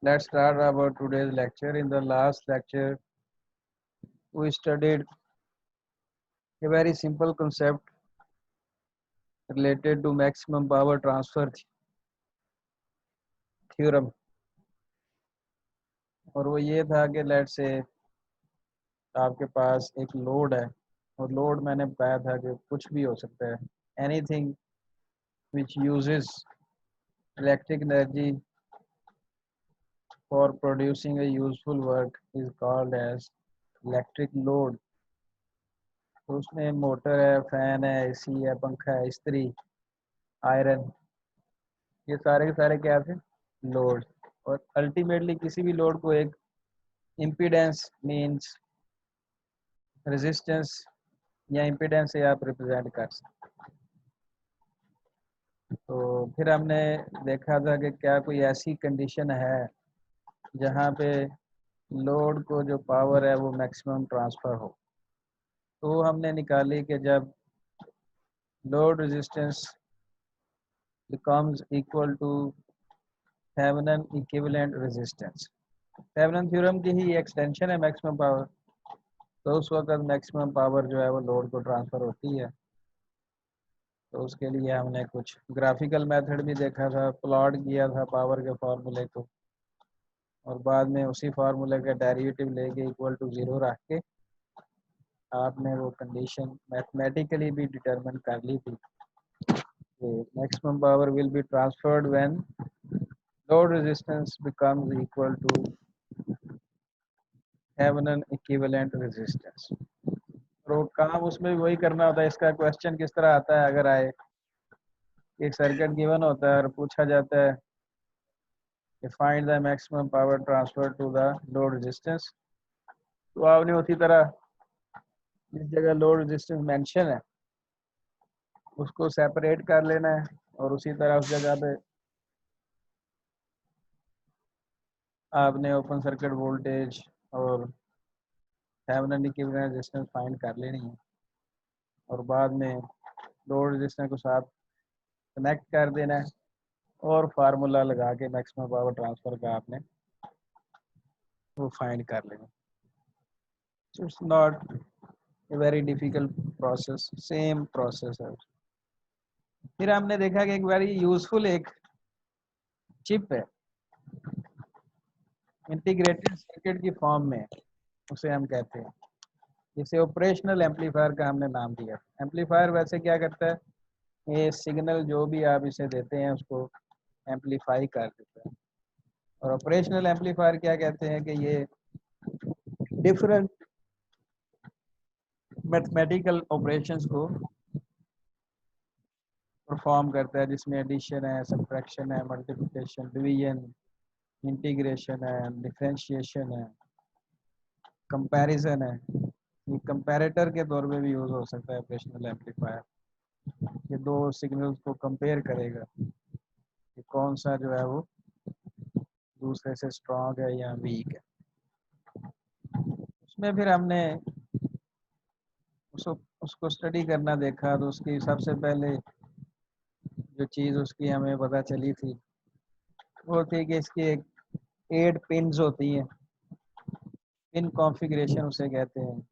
Let's start about today's lecture. In the last lecture, we studied a very simple concept related to maximum power transfer theorem. और वो ये था कि late से आपके पास एक लोड है और लोड मैंने बताया था कि कुछ भी हो सकता है. Anything which uses electric energy for producing a useful work is called as electric load. तो उसमें मोटर है, फैन है, एसी है, पंखा है, इस्त्री, आयरन, ये सारे के सारे क्या थे? लोड. और अल्टीमेटली किसी भी लोड को एक इम्पीडेंस मींस रेजिस्टेंस या इम्पीडेंस से आप रिप्रेजेंट कर सकते. तो फिर हमने देखा था कि क्या कोई ऐसी कंडीशन है जहाँ पे लोड को जो पावर है वो मैक्सिमम ट्रांसफ़र हो. तो हमने निकाली कि जब load resistance becomes equal to Thevenin equivalent resistance. Thevenin theorem की ही एक्सटेंशन है मैक्सिमम पावर. तो उस वक्त मैक्सिमम पावर जो है वो लोड को ट्रांसफ़र होती है. तो उसके लिए हमने कुछ ग्राफिकल मेथड भी देखा था, प्लॉट किया था पावर के फार्मूले को, और बाद में उसी फार्मूले का डेरिवेटिव लेके इक्वल टू ज़ीरो रख के आपने वो कंडीशन मैथमेटिकली भी डिटरमिन कर ली थी कि maximum power will be transferred when load resistance becomes equal to Thevenin equivalent resistance. तो काम उसमें भी वही करना होता है. इसका क्वेश्चन किस तरह आता है? अगर आए एक सर्किट गिवन होता है और पूछा जाता है कि find the maximum power transfer to the load resistance, तो आपने उसी तरह जिस जगह लोड रेजिस्टेंस मेंशन है उसको सेपरेट कर लेना है और उसी तरह उस जगह पे आपने ओपन सर्किट वोल्टेज और थेवेनिन इक्विवेलेंट रेजिस्टेंस फाइंड कर लेनी है और बाद में लोड रेजिस्टेंस को साथ कनेक्ट कर देना है और फार्मूला लगा के मैक्सिमम पावर ट्रांसफर का आपने वो फाइंड कर लेना. So it's not a very difficult process, same process है. फिर हमने देखा कि एक वेरी यूजफुल एक चिप है इंटीग्रेटेड सर्किट की फॉर्म में, उसे हम कहते हैं, जिसे ऑपरेशनल एम्पलीफायर का हमने नाम दिया. एम्पलीफायर वैसे क्या करता है, ये सिग्नल जो भी आप इसे देते हैं उसको एम्पलीफाई कर देता है. और ऑपरेशनल एम्पलीफायर क्या कहते हैं कि ये डिफरेंट मैथमेटिकल ऑपरेशंस को परफॉर्म करता है, जिसमें एडिशन है, सब्ट्रैक्शन है, मल्टीप्लिकेशन, डिवीजन, इंटीग्रेशन है, डिफरेंशिएशन है, कंपैरिजन है. ये कंपैरेटर के तौर पे भी यूज़ हो सकता है ऑपरेशनल एम्पलीफायर. ये दो सिग्नल्स को कंपेयर करेगा कि कौन सा जो है वो दूसरे से स्ट्रॉन्ग है या वीक है. उसमें फिर हमने उसको स्टडी करना देखा. तो उसकी सबसे पहले जो चीज़ उसकी हमें पता चली थी वो थी कि इसकी एक 8 पिन्स होती हैं. पिन कॉन्फ़िगरेशन उसे कहते हैं.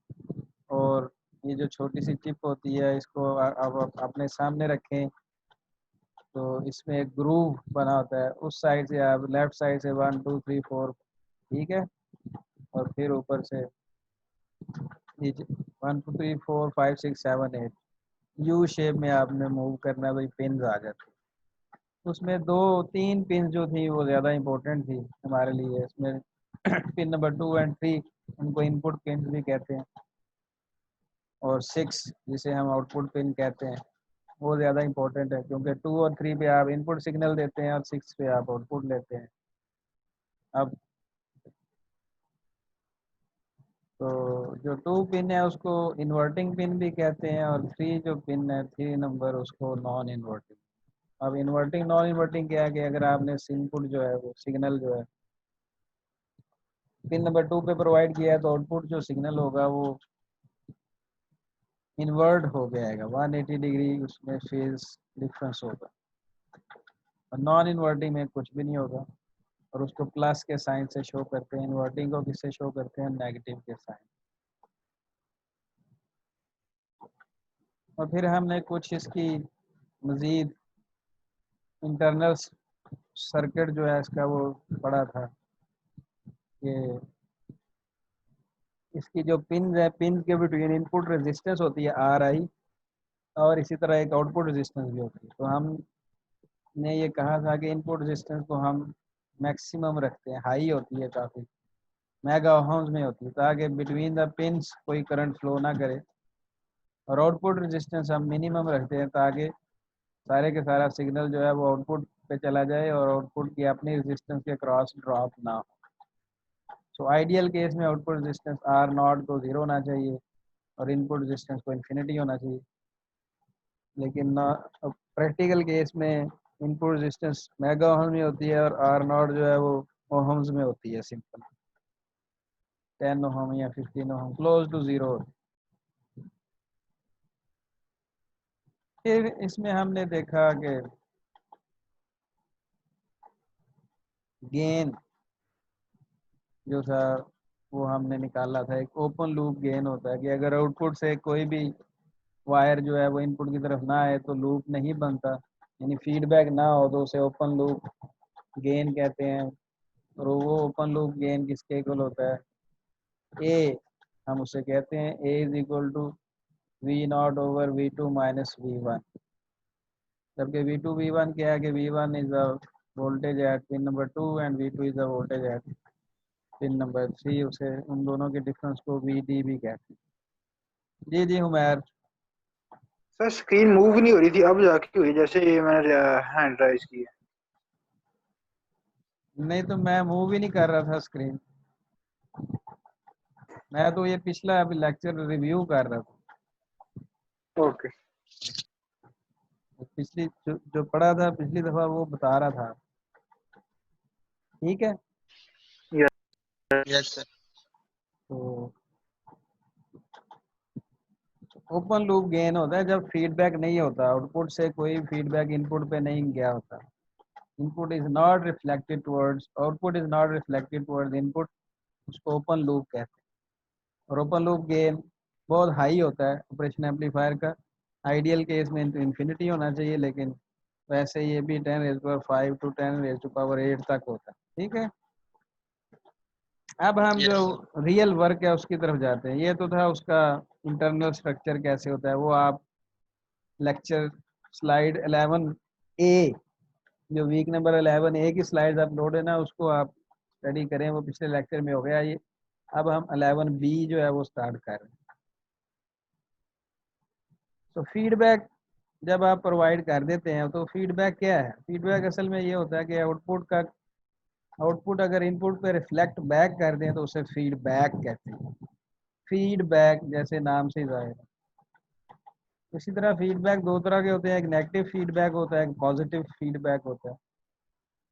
और ये जो छोटी सी टिप होती है इसको आप अपने सामने रखें तो इसमें एक ग्रूव बना होता है. उस साइड से आप लेफ्ट साइड से 1 2 3 4, ठीक है, और फिर ऊपर से 1 2 3 4 5 6 7 8 यू शेप में आपने मूव करना है, वही पिन आ जाती है. उसमें 2 3 पिन जो थी वो ज़्यादा इम्पोर्टेंट थी हमारे लिए. इसमें पिन नंबर 2 एंड 3 उनको इनपुट पिन भी कहते हैं, और 6 जिसे हम आउटपुट पिन कहते हैं वो ज़्यादा इम्पोर्टेंट है, क्योंकि 2 और 3 पे आप इनपुट सिग्नल देते हैं और 6 पे आप आउटपुट लेते हैं. अब तो जो 2 पिन है उसको इन्वर्टिंग पिन भी कहते हैं, और 3 जो पिन है 3 नंबर उसको नॉन इन्वर्टिंग. अब इन्वर्टिंग नॉन इन्वर्टिंग क्या है कि अगर आपने इनपुट जो है वो सिग्नल जो है पिन नंबर 2 पे प्रोवाइड किया है तो आउटपुट जो सिग्नल होगा वो इन्वर्ट हो जाएगा, 180 डिग्री उसमें फेज डिफरेंस होगा. और नॉन इन्वर्टिंग में कुछ भी नहीं होगा. और उसको प्लस के साइन से शो करते हैं। इन्वर्टिंग को किससे शो करते हैं? नेगेटिव के साइन। और फिर हमने कुछ इसकी मज़ीद इंटरनल सर्किट जो है इसका वो पढ़ा था कि इसकी जो पिन है, पिन के बिटवीन इनपुट रेजिस्टेंस होती है RI, और इसी तरह एक आउटपुट रेजिस्टेंस भी होती है। तो हमने ये कहा था कि इनपुट रेजिस्टेंस को हम मैक्सिमम रखते हैं, हाई होती है, काफ़ी मेगा ओहम्स में होती है, ताकि बिटवीन द पिन्स कोई करंट फ्लो ना करे। और आउटपुट रेजिस्टेंस हम मिनिमम रखते हैं ताकि सारे के सारा सिग्नल जो है वो आउटपुट पे चला जाए और आउटपुट की अपनी रेजिस्टेंस के क्रॉस ड्रॉप ना हो। सो आइडियल केस में आउटपुट रेजिस्टेंस R0 को 0 होना चाहिए और इनपुट रेजिस्टेंस को इन्फिनिटी होना चाहिए। लेकिन प्रैक्टिकल केस में इनपुट रेजिस्टेंस मेगा ओहम में होती है और R0 जो है वो ओहम्स में होती है, सिंपल 10 ओहम या 15 ओहम, क्लोज टू 0 होती है। फिर इसमें हमने देखा कि गेन जो था वो हमने निकाला था। एक ओपन लूप गेन होता है कि अगर आउटपुट से कोई भी वायर जो है वो इनपुट की तरफ ना आए तो लूप नहीं बनता, यानी फीडबैक ना हो, तो उसे ओपन लूप गेन कहते हैं। और वो ओपन लूप गेन किसके इक्वल होता है? ए, हम उसे कहते हैं A is equal to V0/V2 minus V1। जबकि V2 V1 क्या है कि V1 is the voltage at pin number 2 and V2 is the voltage at pin number 3। उसे उन दोनों के डिफरेंस को VD भी कहते हैं। जी जी उमैर। सर स्क्रीन मूव नहीं हो रही थी, अब जाके हुई जैसे मैंने हैंड राइज की है। नहीं तो मैं मूव ही नहीं कर रहा था स्क्रीन, मैं तो ये पिछला अभी लेक्चर रिव्यू कर रहा था। ओके। पिछली जो पढ़ा था पिछली दफा वो बता रहा था। ठीक है, यस सर। तो ओपन लूप गेन होता है जब फीडबैक नहीं होता, आउटपुट से कोई फीडबैक इनपुट पे नहीं गया होता। Input is not reflected towards output is not reflected towards input, उसको ओपन लूप कहते हैं। और ओपन लूप गेन बहुत हाई होता है ऑपरेशन एम्पलीफायर का। आइडियल केस में तो इन्फिनिटी होना चाहिए, लेकिन वैसे ये भी 10⁵ to 10⁸ तक होता है। ठीक है, अब हम जो रियल वर्क है उसकी तरफ जाते हैं। ये तो था उसका इंटरनल स्ट्रक्चर कैसे होता है, वो आप लेक्चर स्लाइड 11A, जो वीक नंबर 11A की स्लाइड्स अपलोड है ना, उसको आप स्टडी करें, वो पिछले लेक्चर में हो गया ये। अब हम 11B जो है वो स्टार्ट कर रहे हैं। तो फीडबैक जब आप प्रोवाइड कर देते हैं तो फीडबैक क्या है? फीडबैक असल में ये होता है कि आउटपुट अगर इनपुट पे रिफ्लेक्ट बैक कर दें तो उसे फीडबैक कहते हैं। फीडबैक जैसे नाम से जाहिर है। इसी तरह फीडबैक दो तरह के होते हैं, एक नेगेटिव फीडबैक होता है, एक पॉजिटिव फीडबैक होता है।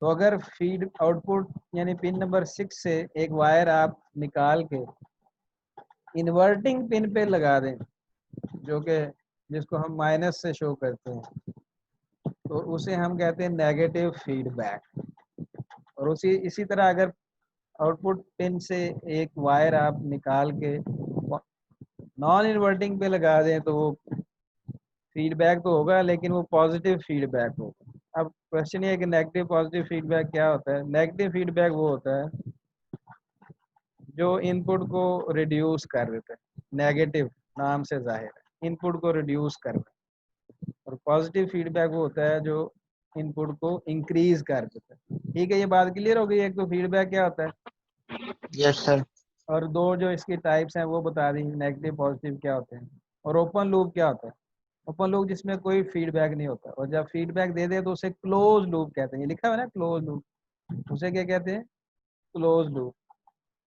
तो अगर फीड आउटपुट यानी पिन नंबर 6 से एक वायर आप निकाल के इन्वर्टिंग पिन पे लगा दें, जो कि जिसको हम माइनस से शो करते हैं, तो उसे हम कहते हैं नेगेटिव फीडबैक। और इसी तरह अगर आउटपुट पिन से एक वायर आप निकाल के नॉन इन्वर्टिंग पे लगा दें तो वो फीडबैक तो होगा, लेकिन वो पॉजिटिव फीडबैक होगा। अब क्वेश्चन ये है कि नेगेटिव पॉजिटिव फीडबैक क्या होता है? नेगेटिव फीडबैक वो होता है जो इनपुट को रिड्यूस कर देता है, नेगेटिव नाम से जाहिर है, इनपुट को रिड्यूस कर देता है। और पॉजिटिव फीडबैक वो होता है जो इनपुट को इंक्रीज कर देता है। ठीक है, ये बात क्लियर हो गई? एक तो फीडबैक क्या होता है, यस सर। और दो जो इसकी टाइप्स हैं वो बता दी, नेगेटिव पॉजिटिव क्या होते हैं। और ओपन लूप क्या होता है? ओपन लूप जिसमें कोई फीडबैक नहीं होता, और जब फीडबैक दे दे तो उसे क्लोज लूप कहते हैं। ये लिखा हुआ है ना क्लोज लूप, उसे क्या कहते हैं? Close loop.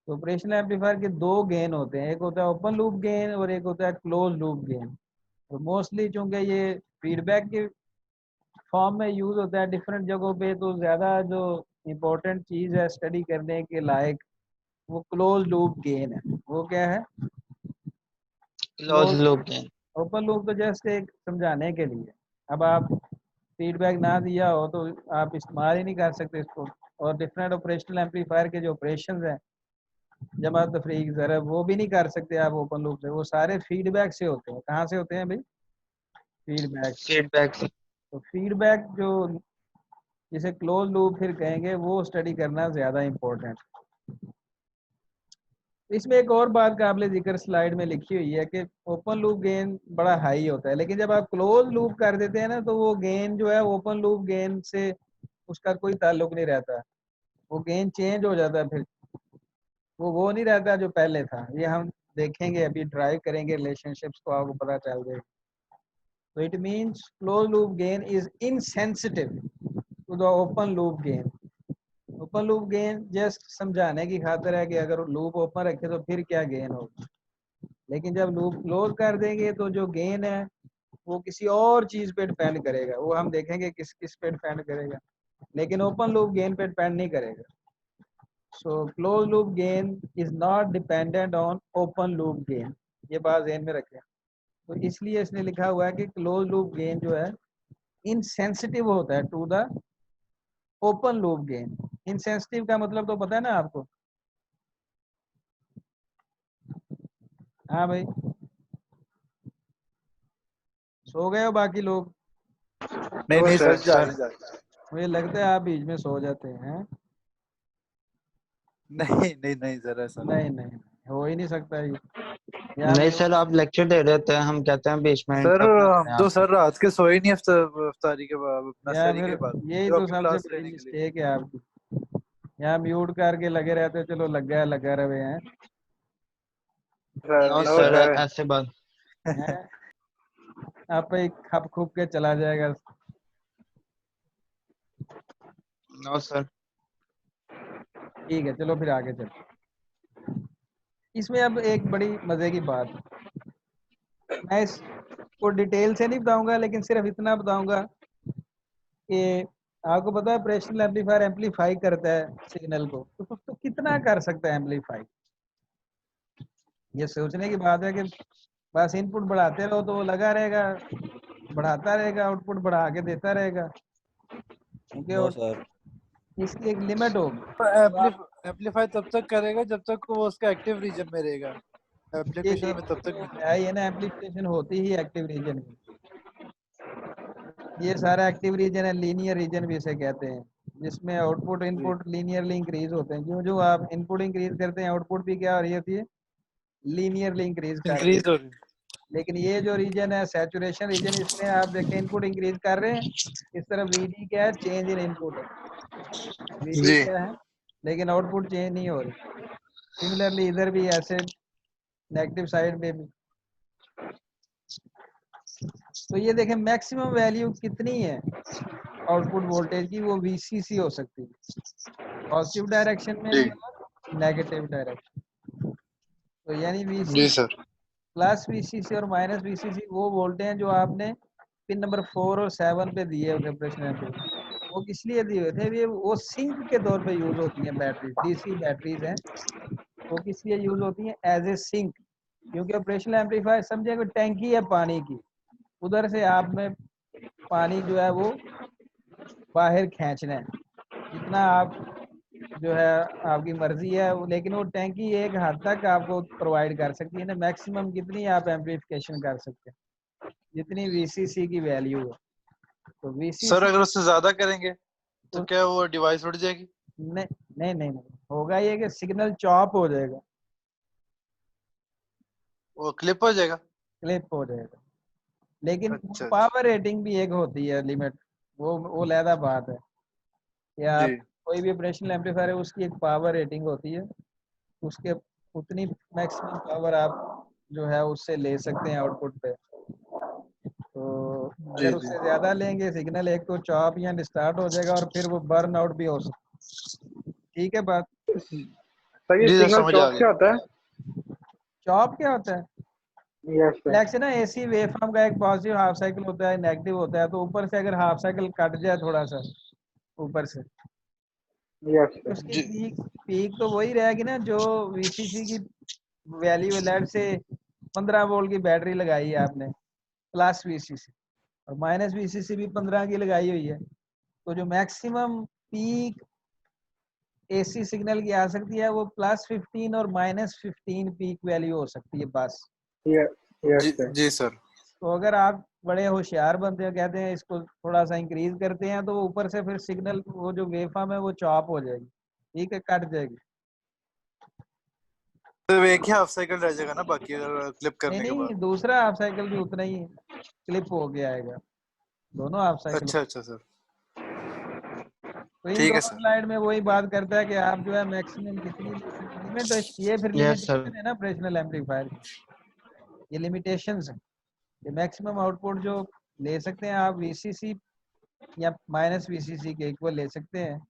तो ऑपरेशनल एम्पलीफायर के दो गेन होते हैं, एक होता है ओपन लूप गेन और एक होता है क्लोज लूप गेन। तो मोस्टली चूंकि ये फीडबैक के फॉर्म में यूज होता है डिफरेंट जगहों पे, तो ज़्यादा जो इम्पोर्टेंट चीज़ है स्टडी करने के लायक वो क्लोज लूप गेन है। वो क्या है? Close close. Loop gain. Open loop तो जस्ट एक समझाने के लिए। अब आप फीडबैक ना दिया हो तो आप इस्तेमाल ही नहीं कर सकते इसको। और डिफरेंट ऑपरेशनल एम्पलीफायर के जो ऑपरेशंस हैं, जमा तफरीक ज़रब, वो भी नहीं कर सकते आप ओपन लूप से, वो सारे फीडबैक से होते हैं। कहाँ से होते हैं भाई? फीडबैक। फीडबैक से। तो फीडबैक जो जिसे क्लोज लूप फिर कहेंगे, वो स्टडी करना ज़्यादा इम्पोर्टेंट। इसमें एक और बात काबिल जिक्र स्लाइड में लिखी हुई है कि ओपन लूप गेन बड़ा हाई होता है, लेकिन जब आप क्लोज लूप कर देते हैं ना, तो वो गेन जो है ओपन लूप गेन से उसका कोई ताल्लुक नहीं रहता, वो गेन चेंज हो जाता है, फिर वो नहीं रहता जो पहले था। ये हम देखेंगे, अभी ड्राइव करेंगे रिलेशनशिप्स को, आपको पता चल जाएगा। तो it means close loop gain is insensitive to the open loop gain. Open loop gain just समझाने की खातिर है कि अगर लूप ओपन रखे तो फिर क्या गेन होगा, लेकिन जब लूप क्लोज कर देंगे तो जो गेन है वो किसी और चीज पे डिपेंड करेगा, वो हम देखेंगे किस किस पे डिपेंड करेगा, लेकिन ओपन लूप गेन पे डिपेंड नहीं करेगा। So close loop gain is not dependent on open loop gain, ये बात ध्यान में रखें। तो इसलिए इसने लिखा हुआ है कि क्लोज लूप गेन जो है इनसेंसिटिव होता है to the open loop gain. Insensitive का मतलब तो पता है ना आपको? हाँ भाई, सो गए हो बाकी लोग? नहीं नो नहीं सर सर, जा रहे हैं। मुझे लगता है आप बीच में सो जाते हैं। नहीं नहीं नहीं सर, ऐसा नहीं नहीं, हो ही नहीं सकता ये। नहीं सर, आप लेक्चर दे रहे थे, हम कहते हैं 20 मिनट सर, अपना हम दें तो आपको। सर रात के सोए नहीं इफ्तारी के बाद, अपना या सहरी फिर के बाद, यही जो तो आपकी सबसे क्लास बड़ी लेने के लिए। मिस्टेक है आपकी, यहाँ म्यूट करके लगे रहते हो, चलो लगा रहे हैं। Sir, no no sir, sir. ऐसे बात। हैं? आप पे खप खुप के चला जाएगा। No sir. ठीक है, चलो फिर आगे चलो। इसमें अब एक बड़ी मजे की बात, मैं इसको डिटेल से नहीं बताऊंगा, लेकिन सिर्फ इतना बताऊंगा कि आपको पता है ऑपरेशनल एम्पलीफायर एम्पलीफाई करता है सिग्नल को, तो कितना कर सकता है एम्पलीफाई? ये सोचने की बात है कि बस इनपुट बढ़ाते रहो तो वो लगा रहेगा, बढ़ाता रहेगा, आउटपुट बढ़ा के देता रहेगा, क्योंकि नो सर, इसकी एक लिमिट होगी। तो आप एम्पलीफाई तब तक करेगा जब तक वो उसका एक्टिव रीजन में रहेगा, ये एप्लीकेशन में तब तक तो नहीं। है, ये ना एम्पलीफिकेशन होती ही एक्टिव रीजन में। ये सारा एक्टिव रीजन है, लीनियर रीजन भी इसे कहते हैं, जिसमें आउटपुट जी इनपुट लीनियरली इंक्रीज होते हैं। जो जो आप इनपुट इंक्रीज करते हैं, आउटपुट भी क्या हो रही होती है? लीनियरली इंक्रीज कर रही है। इंक्रीज हो रही। लेकिन ये जो रीजन है सैचुरेशन रीजन, इसमें आप देखें इनपुट इंक्रीज कर रहे हैं, इस तरफ वीडी क्या है? चेंज इन इनपुट है, वीडी जी क्या है? लेकिन आउटपुट चेंज नहीं हो रही। सिमिलरली इधर भी ऐसे नेगेटिव साइड में भी। तो ये देखें मैक्सिमम वैल्यू कितनी है आउटपुट वोल्टेज की? वो वीसीसी हो सकती है, पॉजिटिव डायरेक्शन में जी भी और नेगेटिव डायरेक्शन। तो यानी जी वीसीसी सर। प्लस वीसीसी और माइनस वीसीसी वो वोल्टेज हैं जो आपने पिन नंबर 4 और 7 पे दिए हुए प्रश्न में। वो किस लिए दिए हुए थे? ये वो सिंक के तौर पे यूज होती हैं बैटरीज, डीसी बैटरीज हैं, वो किस लिए यूज होती हैं? As a sink. क्योंकि ऑपरेशनल एम्पलीफायर समझे कोई टैंकी है पानी की, उधर से आप में पानी जो है वो बाहर खींचना है, जितना आप जो है आपकी मर्जी है लेकिन वो टैंकी एक हद तक आपको प्रोवाइड कर सकती है ना, मैक्सिमम कितनी आप एम्पलीफिकेशन कर सकते हैं, जितनी वीसीसी की वैल्यू है। तो सर वीसीसी अगर उससे ज्यादा करेंगे तो तो क्या वो डिवाइस उड़ जाएगी? नहीं नहीं नहीं नहीं, होगा ये कि सिग्नल चॉप हो जाएगा, वो क्लिप हो जाएगा? क्लिप हो जाएगा। लेकिन अच्छा अच्छा। पावर रेटिंग भी एक होती है लिमिट, वो लहदा बात है कि जी आप कोई भी ऑपरेशनल एम्पलीफायर है उसकी एक पावर रेटिंग होती है, उसके उतनी मैक्सिमम पावर आप जो है उससे ले सकते हैं आउटपुट पे। तो जी अगर जी उससे ज्यादा लेंगे सिग्नल एक तो चॉप या डिस्टार्ट हो जाएगा और फिर वो बर्न आउट भी हो सकता है। ठीक है बात? सर ये जी सर, सिग्नल समझ आ चौक क्या गया। होता है? चॉप क्या होता है? Yes sir. फ्लैक्स है ना, एसी वेवफॉर्म का एक पॉजिटिव हाफ साइकिल होता है, नेगेटिव होता है, तो ऊपर से अगर हाफ साइकिल कट जाए थोड़ा सा ऊपर से, यस तो सर। उसकी जी पीक पीक तो वही रहेगी ना जो वीसीसी की वैल्यू है। लेट से 15 वोल्ट की बैटरी लगाई है आपने प्लस वीसीसी, और माइनस वीसीसी भी 15 की लगाई हुई है, तो जो मैक्सिमम पीक एसी सिग्नल की आ सकती है वो +15 और -15 पीक वैल्यू हो सकती है बस। यस जी सर। जी सर। तो अगर आप बड़े होशियार बनते हो, कहते हैं इसको थोड़ा सा इंक्रीज करते हैं, तो वो ऊपर से फिर सिग्नल वो जो वेवफॉर्म है वो चॉप हो जाएगी, ठीक है, कट जाएगी। तो एक ही हाफ साइकिल रह जाएगा ना बाकी, अगर क्लिप नहीं करने के नहीं, बाद? दूसरा हाफ साइकिल भी उतना ही क्लिप हो गया आएगा, दोनों हाफ साइकिल। अच्छा अच्छा सर, तो इन ठीक है दोनों सर। स्लाइड में वही बात करता है कि आप जो है मैक्सिमम कितनी लिमिट, ये फिर यस सर। लिमिटेशन है ना ऑपरेशनल एम्पलीफायर, ये लिमिटेशंस है। ये मैक्सिमम आउटपुट जो ले सकते हैं आप वीसीसी या -वीसीसी के इक्वल ले सकते हैं।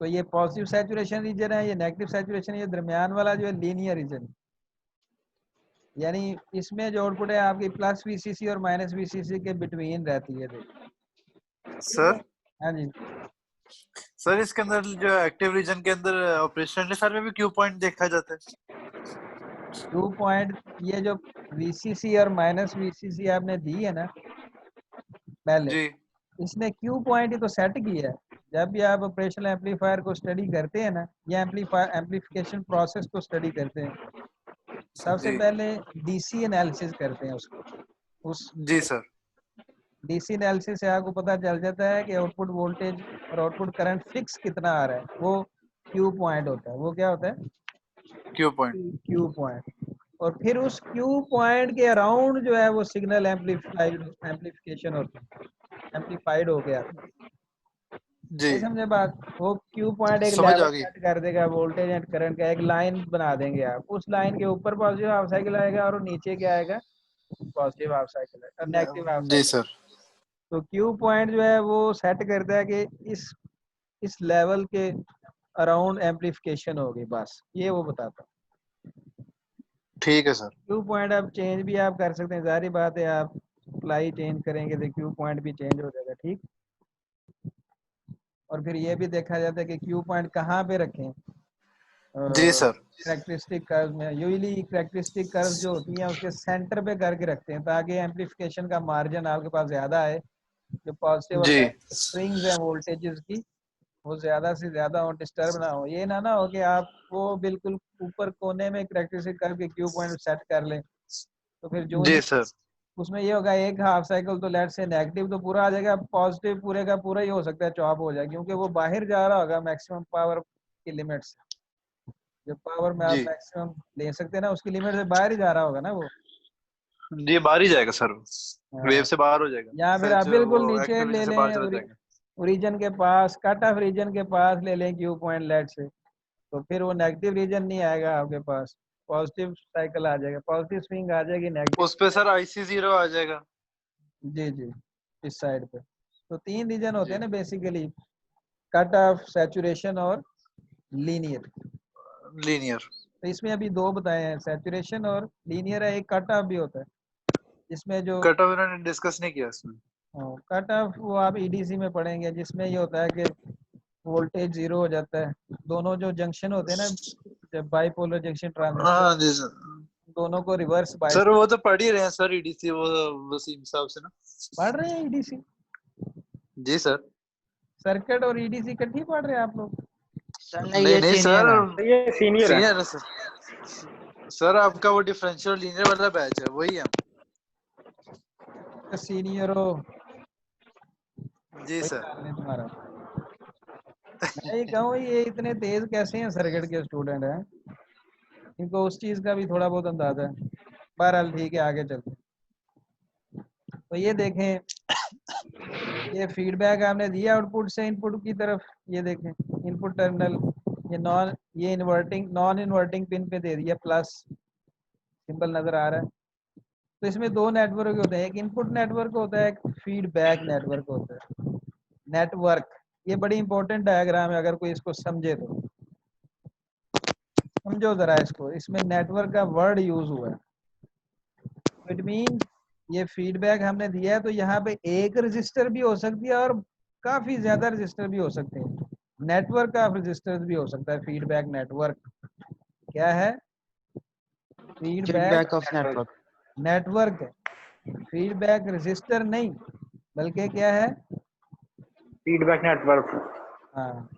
तो ये पॉजिटिव सैचुरेशन रीजन है, ये नेगेटिव सैचुरेशन, ये दरमियान वाला जो है लीनियर रीजन, यानी इसमें जो आउटपुट है आपकी +वीसीसी और -वीसीसी के बिटवीन रहती है। देखिए सर हाँ जी, सर इसके अंदर जो एक्टिव रीजन के अंदर ऑपरेशनल एम्पलीफायर में भी क्यू पॉइंट देखा जाता है? क्यू पॉइंट, ये जो वीसीसी और -वीसीसी आपने दी है ना पहले, जी इसने क्यू पॉइंट ही तो सेट किया है। जब भी आप ऑपरेशनल एम्पलीफायर को स्टडी करते हैं ना, या एम्पलीफिकेशन प्रोसेस को स्टडी करते हैं, सबसे जी पहले डीसी एनालिसिस करते हैं उसको। उस जी सर। डीसी एनालिसिस से आपको पता चल जाता है कि आउटपुट वोल्टेज और आउटपुट करंट फिक्स कितना आ रहा है, वो क्यू पॉइंट होता है। वो क्या होता है? Q point. Q point. और फिर उस क्यू पॉइंट के अराउंड जो है वो सिग्नल एम्पलीफिकेशन होता है, एम्पलीफाइड हो गया। जी नहीं समझे बात? वो क्यू पॉइंट एक समझ लेवल आ गई। सेट कर देगा वोल्टेज एंड करंट का, एक लाइन बना देंगे आप, उस लाइन के ऊपर पॉजिटिव हाफ साइकिल आएगा और नीचे क्या आएगा? पॉजिटिव हाफ साइकिल और नेगेटिव हाफ जी साइकिल। सर। तो क्यू पॉइंट जो है वो सेट करता है कि इस लेवल के अराउंड एम्पलीफिकेशन होगी, बस ये वो बताता है। ठीक है सर। क्यू पॉइंट आप चेंज भी आप कर सकते हैं, जारी बात है, आप सप्लाई चेंज करेंगे तो क्यू पॉइंट भी चेंज हो जाएगा, ठीक। और फिर ये भी देखा जाता है कि क्यू पॉइंट कहाँ पे रखें। जी सर। कैरेक्टरिस्टिक कर्व में यूजली कैरेक्टरिस्टिक कर्व जो होती हैं उसके सेंटर पे करके रखते हैं, ताकि एम्पलीफिकेशन का मार्जिन आपके पास ज़्यादा है, जो पॉजिटिव और जी नेगेटिव स्विंग्स हैं वोल्टेजेस की, वो ज़्यादा से ज़्यादा हो, डिस्टर्ब ना हो। ये ना हो कि आप वो बिल्कुल ऊपर कोने में कैरेक्टरिस्टिक कर्व के क्यू पॉइंट सेट कर लें, तो फिर जो जी ही सर। उसमें ये होगा एक हाफ साइकिल तो लेट से नेगेटिव तो पूरा आ जाएगा, पॉजिटिव पूरे का पूरा ही हो सकता है चॉप हो जाए, क्योंकि वो बाहर जा रहा होगा मैक्सिमम पावर की लिमिट से। जो पावर में आप जी मैक्सिमम ले सकते हैं ना, उसकी लिमिट से बाहर ही जा रहा होगा ना वो। जी बाहर ही जाएगा सर, वेव हाँ। से बाहर हो जाएगा, या फिर आप सच वो बिल्कुल नीचे एक्टिव रीजन ले से बाहर लें, चले जाएंगे। ओरिजिन के पास, कट ऑफ रीजन के पास ले लें क्यू पॉइंट लेट से, तो फिर वो नेगेटिव रीजन नहीं आएगा आपके पास, पॉजिटिव साइकिल आ जाएगा, पॉजिटिव स्विंग आ जाएगी, नेगेटिव। उस पे सर IC0 आ जाएगा। जी जी, इस साइड पे तो 3 रीजन होते जी हैं ना बेसिकली, कट ऑफ, सैचुरेशन और लीनियर। लीनियर। तो इसमें अभी 2 बताए हैं, सैचुरेशन और लीनियर है, एक कट ऑफ भी होता है जिसमें जो कट ऑफ इन्होंने डिस्कस नहीं किया इसमें। कट ऑफ वो आप ईडीसी में पढ़ेंगे, जिसमें ये होता है कि वोल्टेज 0 हो जाता है, दोनों जो जंक्शन होते हैं ना, जब बाईपोलर जंक्शन ट्रांजिस्टर, हाँ जी सर। दोनों को रिवर्स बायस। सर वो तो पढ़ ही रहे हैं सर EDC, वो वसीम हिसाब से ना। पढ़ रहे हैं ईडीसी जी सर। सर्किट और ईडीसी इकट्ठी पढ़ रहे हैं आप लोग? सर नहीं, नहीं ये नहीं सीनियर सर, है। ये सीनियर है। सीनियर है सर। सर आपका वो डिफरेंशियल लीनियर वाला बैच है, वही है। सीनियर हो, जी वही सर। हाल है तुम्हारा। मैं ये कहूँ ये इतने तेज कैसे हैं सर्किट के स्टूडेंट हैं, इनको उस चीज का भी थोड़ा बहुत अंदाजा है। बहरहाल ठीक है, आगे चलते हैं। तो ये देखें, ये फीडबैक आपने दिया आउटपुट से इनपुट की तरफ, ये देखें इनपुट टर्मिनल, ये इन्वर्टिंग नॉन इन्वर्टिंग पिन पे दे दिया प्लस, सिंबल नजर आ रहा है। तो इसमें 2 नेटवर्क होते हैं, एक इनपुट नेटवर्क होता है, एक फीडबैक नेटवर्क होता है। नेटवर्क, ये बड़ी इंपॉर्टेंट डायग्राम है, अगर कोई इसको समझे तो समझो जरा इसको, इसमें नेटवर्क का वर्ड यूज हुआ है। इट मीन ये फीडबैक हमने दिया है, तो यहाँ पे एक रजिस्टर भी हो सकती है और काफी ज्यादा रजिस्टर भी हो सकते हैं, नेटवर्क ऑफ रजिस्टर भी हो सकता है। फीडबैक नेटवर्क क्या है? Feedback feedback of network. Network है, फीडबैक रजिस्टर नहीं, बल्कि क्या है? Feedback network. हाँ,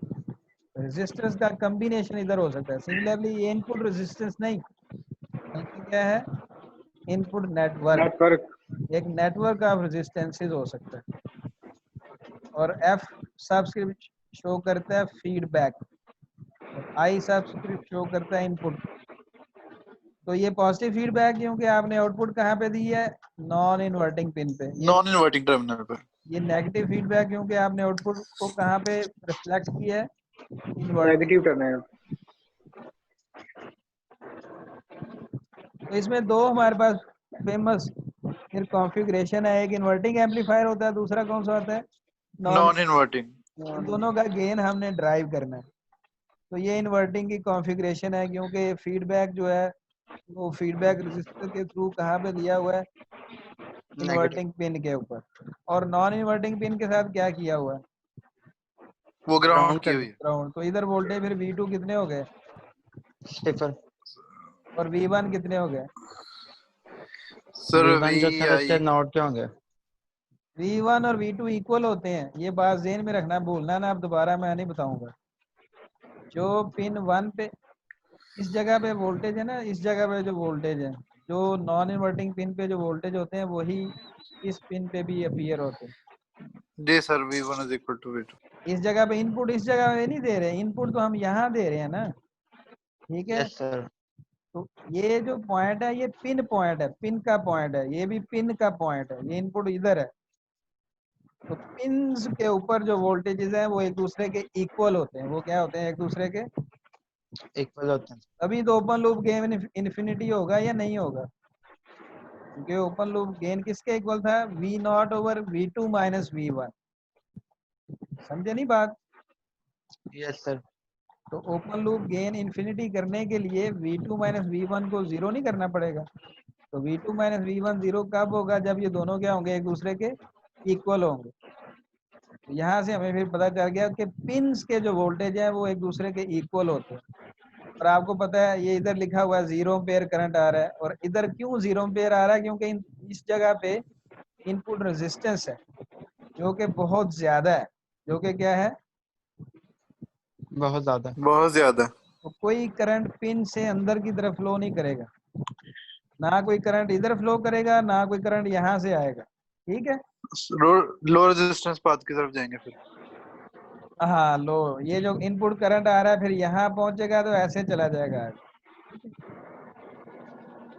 रेजिस्टेंस का कॉम्बिनेशन इधर हो सकता है। सिमिलरली ये इनपुट रेजिस्टेंस नहीं बल्कि क्या है, इनपुट नेटवर्क, नेटवर्क। एक नेटवर्क ऑफ रेजिस्टेंसेस हो सकता है। और एफ सबस्क्रिप्ट शो करता है फीडबैक, और आई सबस्क्रिप्ट शो करता है इनपुट। तो ये पॉजिटिव फीडबैक क्योंकि आपने आउटपुट कहाँ पे दी है, नॉन इन्वर्टिंग पिन पे। ये नॉन इन्वर्टिंग टर्मिनल पर। ये नेगेटिव फीडबैक क्योंकि आपने आउटपुट को कहाँ पे रिफ्लेक्ट किया है, इन्वर्टिंग। Negative terminal. तो इसमें दो हमारे पास फेमस फिर कॉन्फ़िगरेशन है, एक इन्वर्टिंग एम्पलीफायर होता है, दूसरा कौन सा होता है, नॉन इन्वर्टिंग। इन दोनों का गेन हमने ड्राइव करना है। तो ये इन्वर्टिंग की कॉन्फ़िगरेशन है क्योंकि फीडबैक जो है वो फीडबैक रजिस्टर के थ्रू कहाँ पे दिया हुआ है, इन्वर्टिंग पिन के ऊपर। और नॉन इन्वर्टिंग पिन के साथ क्या किया हुआ है, वो ग्राउंड ग्राउंड की कर हुई है। ग्राउंड। तो इधर वोल्टेज फिर V2 कितने हो गए सिफर। और V1 कितने हो गए, सर V1 जो सर VI इसके नोड के होंगे। V1 और V2 इक्वल होते हैं। ये बात ज़हन में रखना, भूलना ना, अब दोबारा मैं नहीं बताऊंगा। जो पिन 1 पे इस जगह पे वोल्टेज है ना, इस जगह पे जो वोल्टेज है, जो नॉन इन्वर्टिंग पिन पे जो वोल्टेज होते हैं वही इस पिन पे भी अपीयर होते हैं। जी sir, V1 is equal to V2। इस जगह पे इनपुट इस जगह पे नहीं दे रहे, इनपुट तो हम यहाँ दे रहे हैं ना, ठीक है। Yes sir. तो ये जो पॉइंट है ये पिन पॉइंट है, पिन का पॉइंट है, ये भी पिन का पॉइंट है, ये इनपुट इधर है। तो पिन्स के ऊपर जो वोल्टेजेस हैं वो एक दूसरे के इक्वल होते हैं। वो क्या होते हैं, एक दूसरे के इक्वल होते हैं। अभी तो ओपन लूप गेन इन्फिनिटी होगा या नहीं होगा, क्योंकि ओपन लूप गेन किसके इक्वल था, V0 over V2 minus V1। समझे नहीं बात। Yes sir. तो ओपन लूप गेन इन्फिनिटी करने के लिए V2 माइनस V1 को जीरो नहीं करना पड़ेगा। तो V2 माइनस V1 जीरो कब होगा, जब ये दोनों क्या होंगे, एक दूसरे के इक्वल होंगे। तो यहाँ से हमें फिर पता चल गया कि पिन्स के जो वोल्टेज है वो एक दूसरे के इक्वल होते हैं। और आपको पता है ये इधर लिखा हुआ है 0 एम्पेयर करंट आ रहा है, और इधर क्यों 0 एम्पेयर आ रहा है, क्योंकि इस जगह पे इनपुट रेजिस्टेंस है जो कि बहुत ज्यादा है, जो कि क्या है, बहुत ज्यादा। बहुत ज्यादा। तो कोई करंट पिन से अंदर की तरफ फ्लो नहीं करेगा, ना कोई करंट इधर फ्लो करेगा, ना कोई करंट यहाँ से आएगा, ठीक है। लो रेजिस्टेंस पाथ की तरफ जाएंगे फिर। हाँ लो, ये जो इनपुट करंट आ रहा है फिर यहाँ पहुंचेगा तो ऐसे चला जाएगा।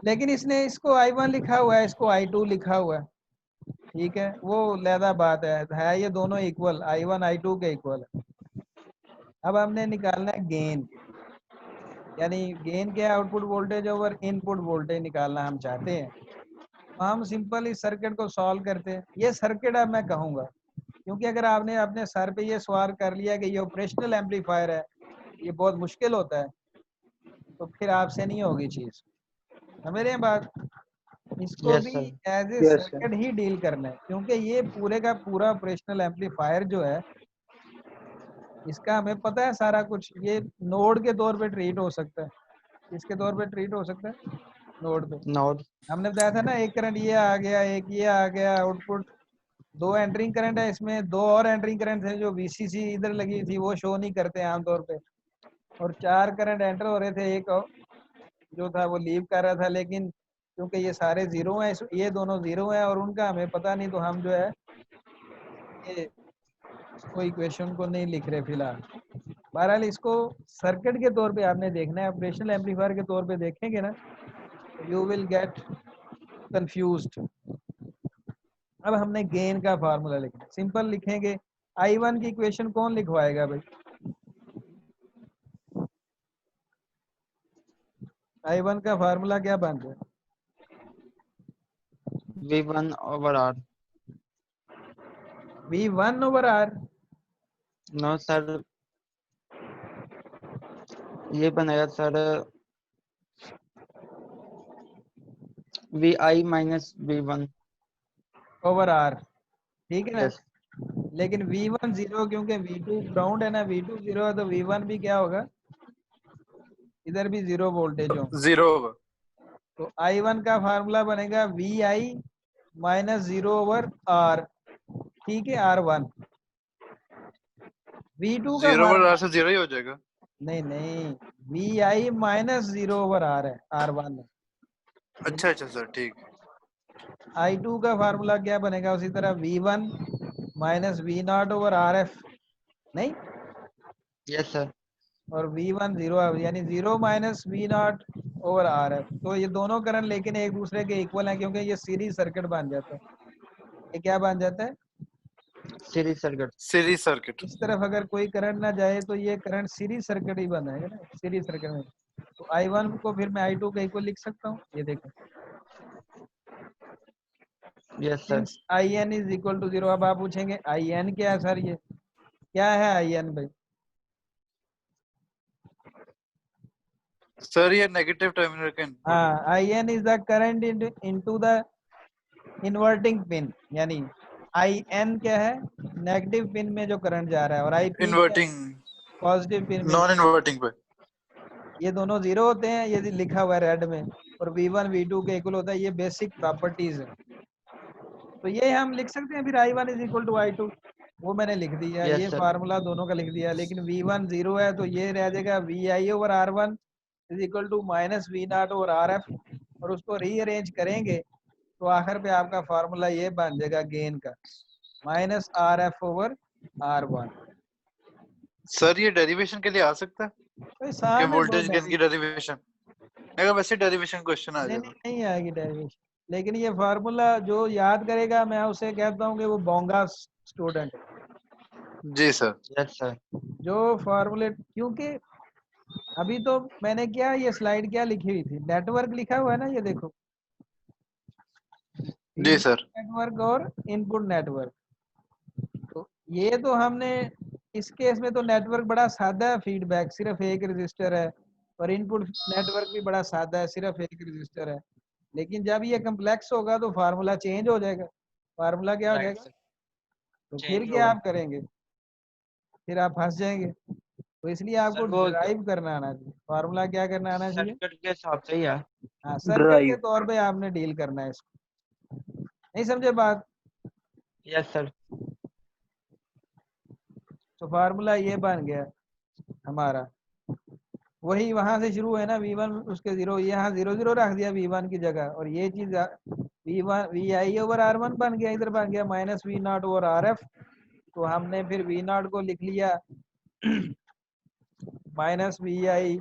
लेकिन इसने इसको I1 लिखा हुआ है, इसको I2 लिखा हुआ है, ठीक है, वो लहदा बात है ये दोनों इक्वल, I1 I2 के इक्वल है। अब हमने निकालना है गेन, यानी गेन क्या, output voltage over input voltage निकालना हम चाहते हैं। तो हम सिंपल इस सर्किट को सॉल्व करते हैं। ये सर्किट अब मैं कहूँगा, क्योंकि अगर आपने अपने सर पे ये सवाल कर लिया कि ये ऑपरेशनल एम्पलीफायर है, ये बहुत मुश्किल होता है, तो फिर आपसे नहीं होगी चीज़। समझ रहे हैं बात। इसको यस भी sir. As a Yes, circuit ही डील करना है, क्योंकि ये पूरे का पूरा ऑपरेशनल एम्पलीफायर जो है इसका हमें पता है सारा कुछ। ये नोड के तौर पे ट्रीट हो सकता है, किसके तौर पे ट्रीट हो सकता है, नोड पे। नोड। हमने बताया था ना, एक करंट ये आ गया, एक ये आ गया, आउटपुट दो एंटरिंग करंट है, इसमें दो और एंटरिंग करंट थे जो VCC इधर लगी थी, वो शो नहीं करते आमतौर पे। और 4 करंट एंटर हो रहे थे, एक जो था वो लीव कर रहा था, लेकिन क्योंकि ये सारे जीरो हैं, ये दोनों जीरो हैं और उनका हमें पता नहीं, तो हम जो है ये कोई इक्वेशन को नहीं लिख रहे फिलहाल। बहरहाल इसको सर्किट के तौर पे आपने देखना है, ऑपरेशनल एम्पलीफायर के तौर पे देखेंगे ना, यू विल गेट कंफ्यूज्ड। अब हमने गेन का फार्मूला लिखना, सिंपल लिखेंगे। I1 की इक्वेशन कौन लिखवाएगा भाई, I1 का फार्मूला क्या बन रहा है, V1 over R। V1 over R। No sir, ये बनेगा sir VI minus V1 over R, ठीक है ना। यस। लेकिन V1 जीरो, क्योंकि V2 ग्राउंड है ना, V2 जीरो है, तो V1 भी क्या होगा, इधर भी जीरो वोल्टेज हो। जीरो होगा। तो I1 का फार्मूला बनेगा VI माइनस 0 ओवर R, ठीक है, R1। V2 का 0 ओवर फार्मूला R से 0 ही हो जाएगा। नहीं VI माइनस 0 ओवर R है, R1 है। अच्छा अच्छा सर, ठीक। I2 का फार्मूला क्या बनेगा उसी तरह, V1 minus V0 over RF, नहीं, यस सर। और V1 0 यानी 0 माइनस V0 ओवर RF। तो ये दोनों करंट लेकिन एक दूसरे के इक्वल है, क्योंकि ये सीरीज सर्किट बन जाता है। ये क्या बन जाता है, सीरीज सर्किट। Series circuit. इस तरफ अगर कोई करंट ना जाए तो ये करंट सीरीज सर्किट ही बनाएगा ना, सीरीज सर्किट में। तो I1 को फिर मैं I2 के इक्वल लिख सकता हूँ, ये देखो, yes sir. Since IN is equal to 0। अब आप पूछेंगे IN क्या है सर, ये क्या है IN भाई? सर ये नेगेटिव टर्मिनल का इनपुट। हाँ, IN is the current into the inverting pin, यानी IN क्या है, नेगेटिव पिन में जो करंट जा रहा है, और IP इन्वर्टिंग, पॉजिटिव पिन में। नॉन इन्वर्टिंग पे। ये दोनों जीरो होते हैं, ये लिखा हुआ है रेड में, और V1 V2 के इक्वल होता है। ये बेसिक प्रॉपर्टीज है, तो ये हम लिख सकते हैं फिर I1 is equal to I2, वो मैंने लिख दिया। Yes, ये sir. फार्मूला दोनों का लिख दिया, लेकिन V1 0 है तो ये रह जाएगा VI over R1 is equal to minus V0 over RF, और उसको रीअरेंज करेंगे तो आखिर पे आपका फार्मूला ये बन जाएगा गेन का, minus RF over R1। Sir ये डेरिवेशन के लिए आ सकता है तो कि सामने वोल्टेज बहुत गेन की डेरिवेशन, अगर वैसे डेरिवेशन क्वेश्चन आ जाएगा। नहीं आएगी डेरिवेशन, लेकिन ये फार्मूला जो याद करेगा, मैं उसे कहता हूँ कि वो बोंगा स्टूडेंट है। जी सर। Yes sir. जो फार्मूले, क्योंकि अभी तो मैंने क्या, ये स्लाइड क्या लिखी हुई थी, नेटवर्क लिखा हुआ है ना, ये देखो, जी सर। नेटवर्क और इनपुट नेटवर्क। तो ये तो हमने इस केस में तो नेटवर्क बड़ा सादा है, फीडबैक सिर्फ एक रजिस्टर है, और इनपुट नेटवर्क भी बड़ा सादा है, सिर्फ एक रजिस्टर है। लेकिन जब ये कम्प्लेक्स होगा तो फार्मूला चेंज हो जाएगा। फार्मूला क्या हो राइट जाएगा, सर। तो फिर चेंज क्या होगा आप करेंगे, फिर आप फंस जाएंगे। तो इसलिए आपको सर। वो ड्राइव करना आना चाहिए, फार्मूला क्या करना आना चाहिए, सर्किट के हिसाब से ही है। हाँ सर्किट के ड्राइव। तौर पे आपने डील करना है इसको। नहीं समझे बात? Yes sir. तो फार्मूला ये बन गया हमारा, वही वहां से शुरू है ना, V1 उसके 0, यहाँ 0 0 रख दिया V1 की जगह, और ये चीज V1 VI ओवर R1 बन गया, इधर बन गया माइनस V0 ओवर RF। तो हमने फिर V0 को लिख लिया minus VI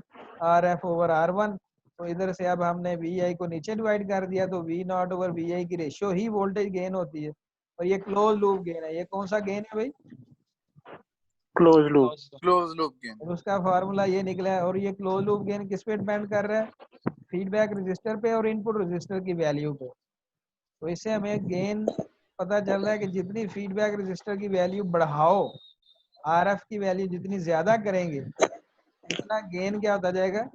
RF over R1। तो इधर से अब हमने VI को नीचे डिवाइड कर दिया, तो V0 ओवर VI की रेशियो ही वोल्टेज गेन होती है, और ये क्लोज लूप गेन है। ये कौन सा गेन है भाई, close loop. Close loop gain. और उसका फार्मूला ये निकला है। और ये क्लोज लूप गेन किस पे डिपेंड कर रहा है, फीडबैक रजिस्टर पे और इनपुट रजिस्टर की वैल्यू पे। तो इससे हमें गेन पता चल रहा है कि जितनी फीडबैक रजिस्टर की वैल्यू बढ़ाओ, RF की वैल्यू जितनी ज्यादा करेंगे, उतना गेन क्या होता जाएगा,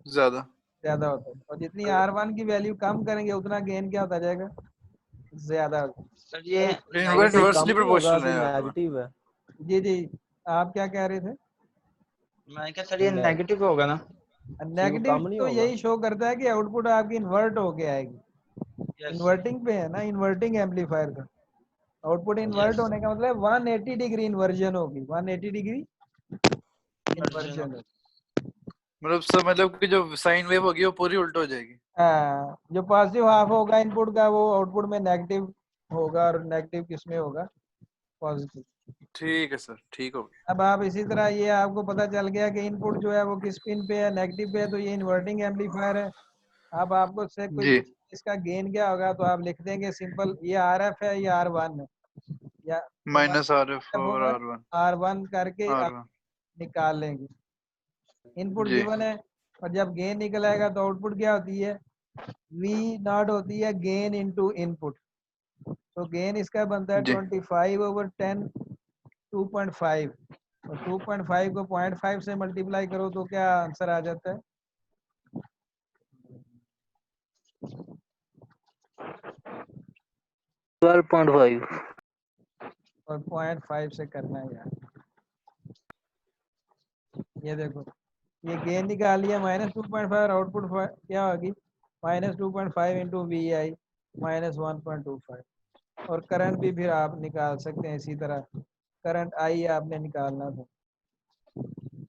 ज्यादा। ज्यादा होता है। और जितनी R1 की वैल्यू कम करेंगे, उतना गेन क्या होता जाएगा, ज्यादा होता सर ये नेगेटिव इनवर्सली प्रोपोर्शनल है यार। है। जी जी, आप क्या कह रहे थे? मैं क्या सर, ये नेगेटिव होगा ना? नेगेटिव तो यही शो करता है कि आउटपुट आपकी इन्वर्ट होके आएगी। यस इन्वर्टिंग पे है ना, इन्वर्टिंग एम्पलीफायर का आउटपुट इन्वर्ट यस। होने का मतलब 180 डिग्री इन्वर्जन होगी, 180 डिग्री वर्जन इन्वर्जन। मतलब सब, मतलब कि जो साइन वेव होगी वो पूरी उल्ट हो जाएगी। हाँ, जो पॉजिटिव हाफ होगा इनपुट का, वो आउटपुट में नेगेटिव होगा, और नेगेटिव किसमें होगा, पॉजिटिव। ठीक है सर, ठीक हो गया। अब आप इसी तरह, ये आपको पता चल गया कि इनपुट जो है वो किस पिन पे है, नेगेटिव पे है, तो ये इन्वर्टिंग एम्पलीफायर है। अब आपको से कोई जी। इसका गेन क्या होगा, तो आप लिख देंगे सिंपल, ये RF है, ये R1 है, या माइनस RF और R1। R1 करके आप R1। निकाल लेंगे। इनपुट जी गिवन है, और जब गेन निकल आएगा तो आउटपुट क्या होती है, V0 होती है गेन इनटू इनपुट। तो गेन इसका बनता है जी। 25 ओवर 10 2.5, और 2.5 को 0.5 से मल्टीप्लाई करो तो क्या आंसर आ जाता है, 12.5। और 0.5 से करना है यार। ये देखो, ये गेन निकाल लिया -2.5, और आउटपुट क्या होगी, -2.5 इंटू VI -1.25। और करंट भी फिर आप निकाल सकते हैं इसी तरह, करंट आई आपने निकालना था।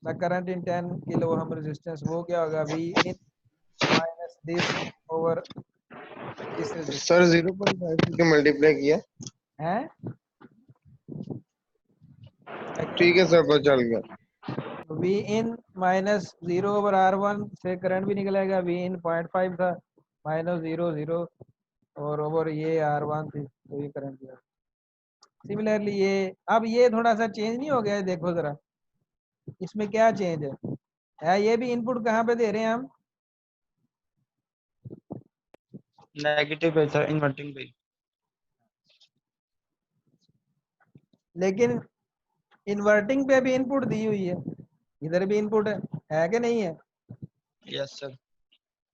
The current in 10 kilo ohm resistance, वो क्या होगा, V in minus this over this resistance sir 0.5 के मल्टीप्लाई किया। है। ठीक है सर, पता चल गया। We in minus 0 over R1 से करंट भी निकलेगा, वी इन 0.5 था माइनस 0 और ओवर ये R1 थी तो ये करंट दिया। सिमिलरली ये, अब ये थोड़ा सा चेंज नहीं हो गया है, देखो जरा इसमें क्या चेंज है ये भी इनपुट कहाँ पे दे रहे हैं हम, नेगेटिव पे था, इन्वर्टिंग पे। लेकिन इन्वर्टिंग पे भी इनपुट दी हुई है, इधर भी इनपुट है कि नहीं है, यस सर।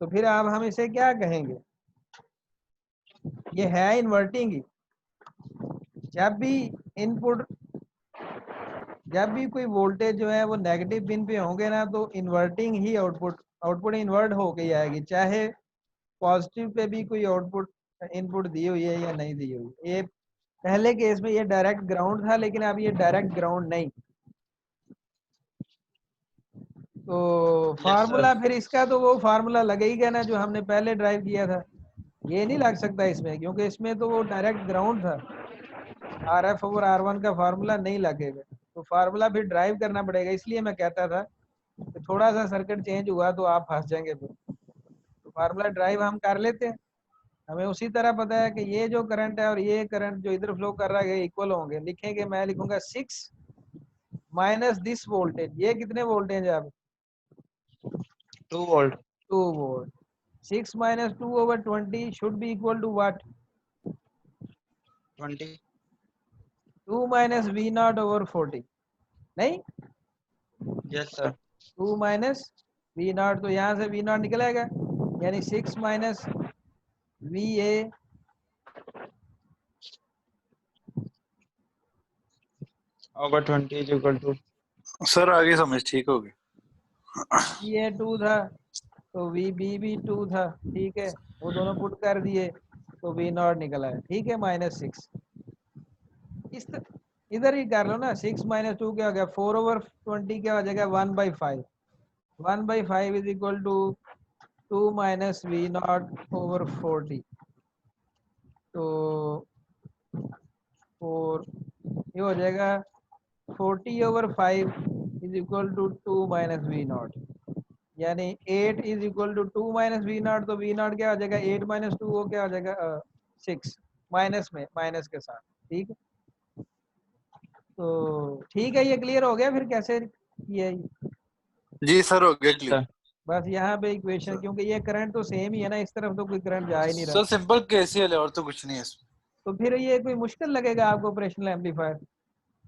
तो फिर अब हम इसे क्या कहेंगे, ये है इन्वर्टिंग ही। जब भी इनपुट, जब भी कोई वोल्टेज जो है वो नेगेटिव पिन पे होंगे ना तो इन्वर्टिंग ही आउटपुट इन्वर्ट होके ही आएगी, चाहे पॉजिटिव पे भी कोई आउटपुट इनपुट दी हुई है या नहीं दी हुई। ये पहले केस में ये डायरेक्ट ग्राउंड था, लेकिन अब ये डायरेक्ट ग्राउंड नहीं। तो फार्मूला फिर इसका तो वो फार्मूला लगेगा ना जो हमने पहले ड्राइव किया था, ये नहीं लग सकता इसमें, क्योंकि इसमें तो वो डायरेक्ट ग्राउंड था। RF ओवर R1 का फार्मूला नहीं लगेगा, तो फार्मूला फिर ड्राइव करना पड़ेगा। इसलिए मैं कहता था कि थोड़ा सा सर्किट चेंज हुआ तो आप फंस जाएंगे फिर। तो फार्मूला ड्राइव हम कर लेते हैं, हमें उसी तरह पता है कि ये जो करंट है और ये करंट जो इधर फ्लो कर रहा है इक्वल होंगे। लिखेंगे, मैं लिखूंगा 6 माइनस दिस वोल्टेज, ये कितने वोल्टेज है अब, 2 volt. 2 volt. 6 minus 2 over 20 should be equal to what, 20। 2 minus V naught over 40, नहीं, yes sir. 2 minus V naught, तो यहाँ से V naught निकलेगा, यानी 6 minus VA over 20 is equal to. Sir आगे समझ ठीक हो गई। VA 2 था तो VB भी 2 था, ठीक है, वो दोनों पुट कर दिए तो V naught निकला है, ठीक है, -6। इधर ही कर लो ना, 6 minus 2 क्या हो गया, 4 over 20 क्या हो जाएगा, 1/5। 1/5 is equal to 2 minus V naught over 40, तो 4 ये हो जाएगा 40 over 5 is equal to 2 minus V naught, यानी 8 is equal to 2 minus V naught, तो V naught क्या हो जाएगा, 8 minus 2 वो क्या हो जाएगा 6, माइनस में, माइनस के साथ, ठीक है। तो ठीक है, ये क्लियर हो गया फिर कैसे किया ये? जी सर हो गया क्लियर। बस यहाँ पे इक्वेशन, क्योंकि ये करंट तो सेम ही है ना, इस तरफ तो कोई करंट जा ही नहीं सर रहा, सिंपल केसीएल है और तो कुछ नहीं है इसमें। तो फिर ये कोई मुश्किल लगेगा आपको ऑपरेशनल एम्पलीफायर?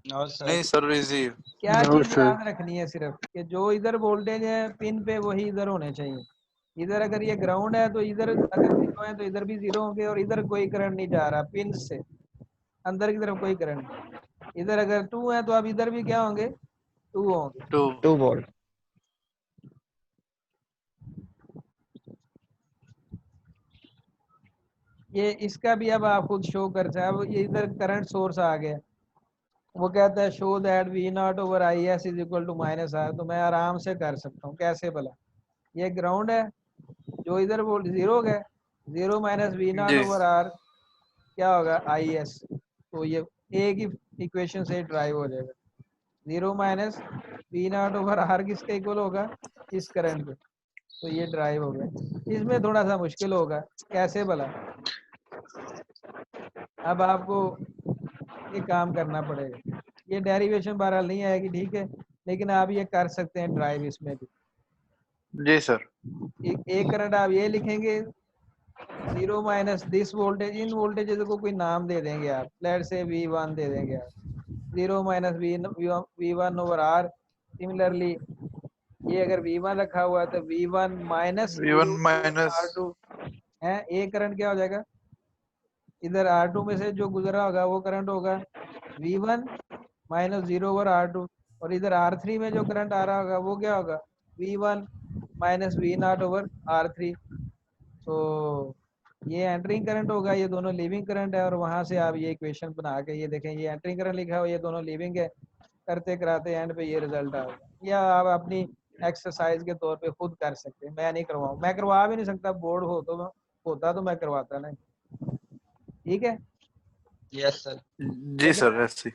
No sir. नहीं सर इजी। क्या No, चीज sir. याद रखनी है सिर्फ कि जो इधर वोल्टेज है पिन पे वही इधर होने चाहिए। इधर अगर ये ग्राउंड है तो इधर अगर 0 है तो इधर भी 0 होंगे, और इधर कोई करंट नहीं जा रहा पिन से अंदर की तरफ, कोई करंट नहीं। इधर अगर 2 है तो अब इधर भी क्या होंगे, 2 होंगे। 2 वोल्ट। ये इसका भी अब आप खुद शो कर सकते हैं। अब ये इधर करंट सोर्स आ गया, वो कहता है show that V naught over IS is equal to -R, तो मैं आराम से कर सकता हूँ। कैसे भला, ये ग्राउंड है, जो इधर वो 0 है, 0 minus V naught जी over R क्या होगा, IS, तो ये एक ही इक्वेशन से ड्राइव हो जाएगा। 0 minus V naught over R किसके इक्वल होगा, इस करंट के, तो ये ड्राइव हो गया। इसमें थोड़ा सा मुश्किल होगा, कैसे भला, अब आपको ये काम करना पड़ेगा, ये डेरिवेशन बहरहाल नहीं आएगी, ठीक है, लेकिन आप ये कर सकते हैं ड्राइव इसमें भी। जी सर। एक करंट आप ये लिखेंगे, 0 minus this voltage, in voltage को कोई नाम दे देंगे आप, लेट से V1 दे देंगे आप, 0 minus V1 over R। Similarly ये अगर V1 रखा हुआ है तो V1 minus V1 minus R2 है, एक करंट क्या हो जाएगा, इधर R2 में से जो गुजरा होगा वो करंट होगा V1 minus 0 over R2, और इधर R3 में जो करंट आ रहा होगा वो क्या होगा, V1 minus V naught over R3। तो ये एंटरिंग करंट होगा, ये दोनों लीविंग करंट है, और वहां से आप ये इक्वेशन बना के ये देखें, ये एंटरिंग करंट लिखा हुआ, ये दोनों लीविंग है, करते कराते एंड पे ये रिजल्ट आ गया। या आप अपनी एक्सरसाइज के तौर पे खुद कर सकते हैं, मैं नहीं करवाऊँ, मैं करवा भी नहीं सकता, बोर्ड होता तो मैं करवाता ना। ठीक है। Yes sir. जी सर ऐसे।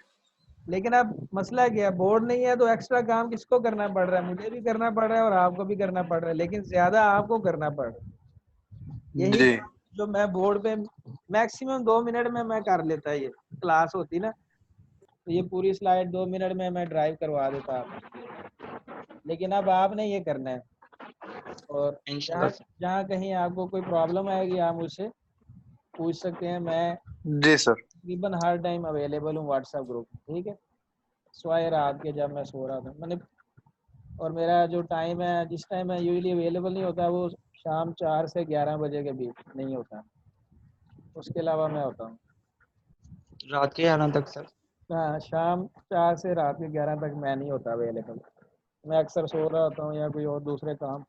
लेकिन अब मसला क्या है, बोर्ड नहीं है तो एक्स्ट्रा काम किसको करना पड़ रहा है? मुझे भी करना पड़ रहा है और आपको भी करना पड़ रहा है, लेकिन ज्यादा आपको करना पड़ रहा है। यही जी जो मैं बोर्ड पे मैक्सिमम 2 मिनट में मैं कर लेता, ये क्लास होती ना तो ये पूरी स्लाइड 2 मिनट में मैं ड्राइव करवा देता आपको। लेकिन अब आपने ये करना है, और इंशाल्लाह जहाँ जहाँ कहीं आपको कोई प्रॉब्लम आएगी आप मुझसे पूछ सकते हैं। मैं जी सर। तकरीबन हर टाइम अवेलेबल हूँ व्हाट्सएप ग्रुप, ठीक है, सिवाय रात के जब मैं सो रहा था मैंने। और मेरा जो टाइम है, जिस टाइम मैं यूजली अवेलेबल नहीं होता, वो शाम 4 से 11 बजे के बीच नहीं होता, उसके अलावा मैं होता हूँ। रात के 11 तक सर। हाँ, शाम 4 से रात के 11 तक मैं नहीं होता अवेलेबल, मैं अक्सर सो रहा होता हूँ या कोई और दूसरे काम,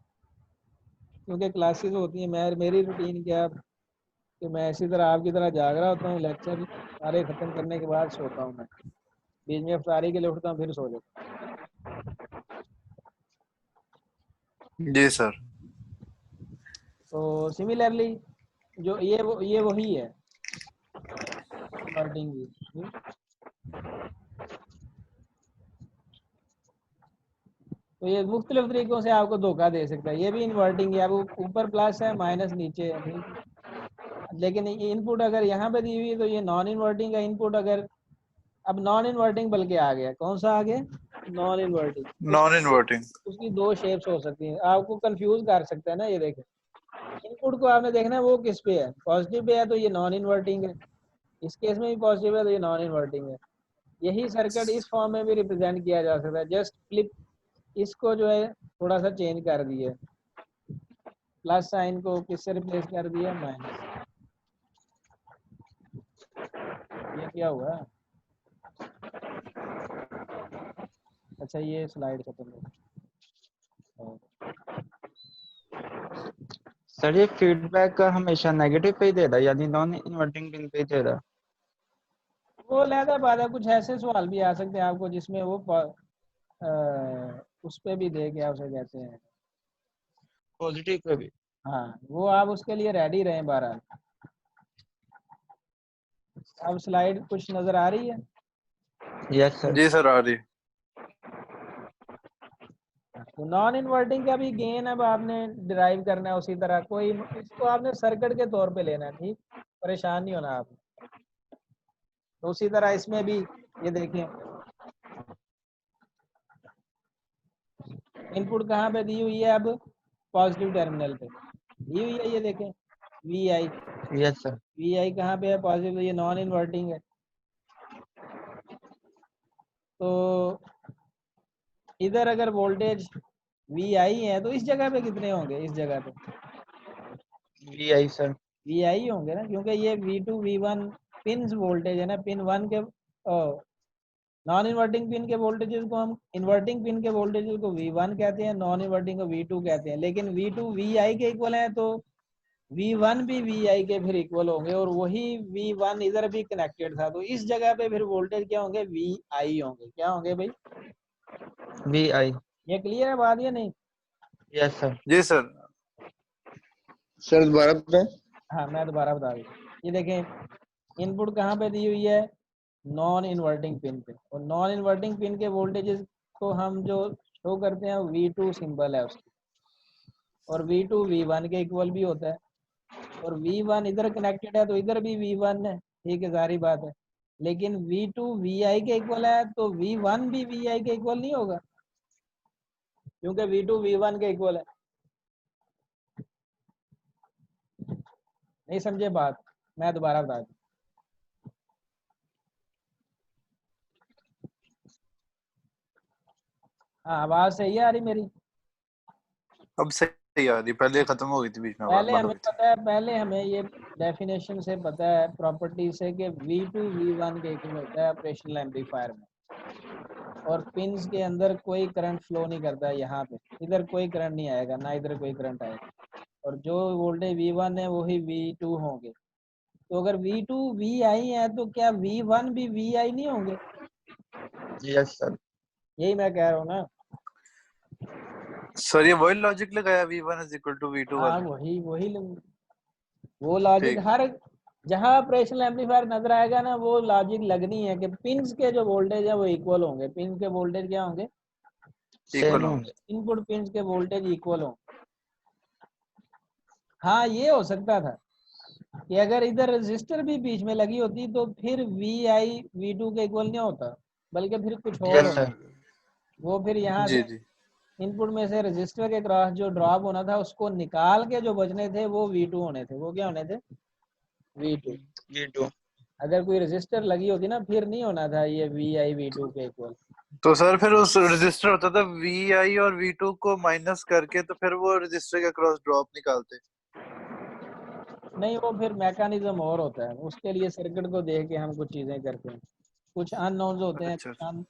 क्योंकि क्लासेस होती हैं। मैं मेरी रूटीन क्या है कि मैं इसी तरह आपकी तरह जाग रहा होता हूँ, लेक्चर सारे ख़त्म करने के बाद सोता हूँ, मैं बीच में अफ्तारी के लिए उठता हूँ फिर सो जाता जी सर। हूँ। तो सिमिलरली जो ये वही है वर्डिंग भी। तो ये मुख्तलिफ तरीकों से आपको धोखा दे सकता है। ये भी इन्वर्टिंग है, अब ऊपर प्लस है माइनस नीचे है, ठीक है। लेकिन इनपुट अगर यहाँ पे दी हुई है तो ये नॉन इन्वर्टिंग का इनपुट, अगर अब नॉन इन्वर्टिंग बल्कि आ गया, कौन सा आ गया? Non inverting. Non inverting. उसकी 2 शेप्स हो सकती हैं, आपको कंफ्यूज कर सकता है ना। ये देखें, इनपुट को आपने देखना है वो किस पे है, पॉजिटिव पे है तो ये नॉन इन्वर्टिंग है, इस केस में भी पॉजिटिव है तो ये नॉन इन्वर्टिंग है। यही सर्किट इस फॉर्म में भी रिप्रेजेंट किया जा सकता है, जस्ट फ्लिप इसको जो है थोड़ा सा चेंज कर दिया, प्लस साइन को किससे रिप्लेस कर दिया? माइनस। ये क्या हुआ? अच्छा ये स्लाइड खत्म हो सर ये फीडबैक हमेशा नेगेटिव पे ही दे रहा है, यानी नॉन इन्वर्टिंग पिन पे ही दे रहा है? वो लहदा बात है, कुछ ऐसे सवाल भी आ सकते हैं आपको जिसमें वो उस पे भी दे क्या उसे कहते हैं, पॉजिटिव पे भी? हाँ वो आप उसके लिए रेडी रहें। बहरहाल अब स्लाइड कुछ नजर आ रही है? Yes sir. जी सर आ रही। तो नॉन इन्वर्टिंग का भी गेन अब आपने डिराइव करना है उसी तरह, कोई इसको आपने सर्किट के तौर पे लेना है, ठीक, परेशान नहीं होना आप। तो उसी तरह इसमें भी ये देखें, इनपुट कहाँ पे दी हुई है? अब पॉजिटिव टर्मिनल पे दी हुई है, ये देखें V I. Yes sir. V I कहाँ पे है? पॉजिटिव, ये नॉन इन्वर्टिंग है। तो इधर अगर वोल्टेज वी आई है तो इस जगह पे कितने होंगे? इस जगह पे वी आई सर। वी आई होंगे ना, क्योंकि ये V2 V1 पिन वोल्टेज है ना। पिन 1 के नॉन इन्वर्टिंग पिन के वोल्टेजेस को हम, इन्वर्टिंग पिन के वोल्टेजेस को V1 कहते हैं, नॉन इन्वर्टिंग को V2 कहते हैं। लेकिन V2 VI के इक्वल है तो V1 भी VI के फिर इक्वल होंगे, और वही V1 इधर भी कनेक्टेड था, तो इस जगह पे फिर वोल्टेज क्या होंगे? VI होंगे। क्या होंगे भाई? V I. ये क्लियर है बात या नहीं? Yes sir. जी सर। सर दोबारा बताएं। हाँ मैं दोबारा बता दूँ। ये देखें इनपुट कहाँ पे दी हुई है? नॉन इन्वर्टिंग पिन पे, और नॉन इन्वर्टिंग पिन के वोल्टेजेस को हम जो शो करते हैं V2 सिंबल है उसकी, और V2 V1 के इक्वल भी होता है, और V1 इधर कनेक्टेड है तो इधर भी V1 है, ठीक है, सारी बात है। लेकिन V2 VI के इक्वल है तो V1 भी VI के इक्वल नहीं होगा, क्योंकि V2 V1 के इक्वल है। नहीं समझे बात? मैं दोबारा बता दूं। हाँ आवाज सही आ रही मेरी? अब सही आ रही, पहले खत्म हो गई थी, बीच में आवाज पहले बंद हो हमें गई थी। पता है, पहले हमें ये डेफिनेशन से पता है, प्रॉपर्टी से, कि V2 V1 के इक्वल होता है ऑपरेशनल एम्पलीफायर में, और पिंस के अंदर कोई करंट फ्लो नहीं करता है। यहाँ पे इधर कोई करंट नहीं आएगा, ना इधर कोई करंट आएगा, और जो वोल्टेज V1 है वही V2 होंगे। तो अगर V2 VI है तो क्या V1 भी VI नहीं होंगे? Yes sir. यही मैं कह रहा हूँ ना। सर ये वही लॉजिक लगाया V1 is equal to V2 हाँ वाला। वो लॉजिक ठीक। हर जहाँ ऑपरेशनल एम्पलीफायर नजर आएगा ना, वो लॉजिक लगनी है कि पिंस के जो वोल्टेज है वो इक्वल होंगे। पिंस के वोल्टेज क्या होंगे? सेम इक्वल होंगे। इनपुट पिंस के वोल्टेज इक्वल होंगे। हाँ ये हो सकता था कि अगर इधर रजिस्टर भी बीच में लगी होती तो फिर VI V2 के इक्वल नहीं होता, बल्कि फिर कुछ और यस होता। सर। वो फिर यहाँ जी से जी इनपुट में से रजिस्टर के क्रॉस जो ड्रॉप होना था उसको निकाल के जो बचने थे वो V2 होने थे। वो क्या होने थे? V2। V2। अगर कोई रजिस्टर लगी होती ना फिर नहीं होना था ये VI V2 के इक्वल। तो सर फिर उस रजिस्टर होता था VI और V2 को माइनस करके, तो फिर वो रजिस्टर के क्रॉस ड्रॉप निकालते। नहीं, वो फिर मैकेनिज्म और होता है। उसके लिए सर्किट को देख के हम कुछ चीजें करते हैं। कुछ अननोन्स होते हैं, अच्छा कुछ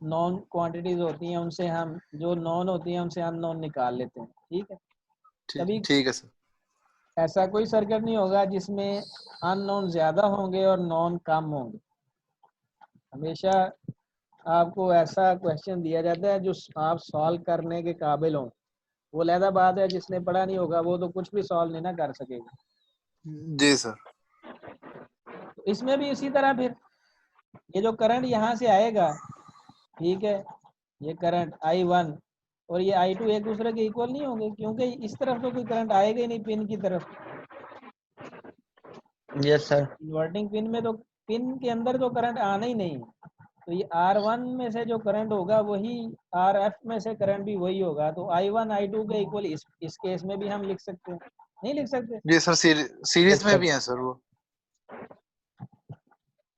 नॉन क्वांटिटीज होती हैं, उनसे हम जो नॉन होती हैं उनसे अननोन निकाल लेते हैं। ठीक है। ठीक कभी ठीक है सर। ऐसा कोई सर्किट नहीं होगा जिसमें अननोन ज्यादा होंगे और नॉन कम होंगे। हमेशा आपको ऐसा क्वेश्चन दिया जाता है जो आप सॉल्व करने के काबिल हों। वो लहदा बात है, जिसने पढ़ा नहीं होगा वो तो कुछ भी सॉल्व नहीं ना कर सकेगा। जी सर। तो इसमें भी इसी तरह फिर ये जो करंट यहाँ से आएगा, ठीक है, ये करंट I1 और ये I2 एक दूसरे के इक्वल नहीं होंगे, क्योंकि इस तरफ तो कोई करंट आएगा ही नहीं पिन की तरफ। Yes sir. इन्वर्टिंग पिन में तो पिन के अंदर तो करंट आना ही नहीं है। तो ये R1 में से जो करंट होगा वही RF में से करंट भी वही होगा। तो I1 I2 के इक्वल इस केस में भी हम लिख सकते हैं, नहीं लिख सकते? जी सर, सीरीज यस में सर। भी है सर वो।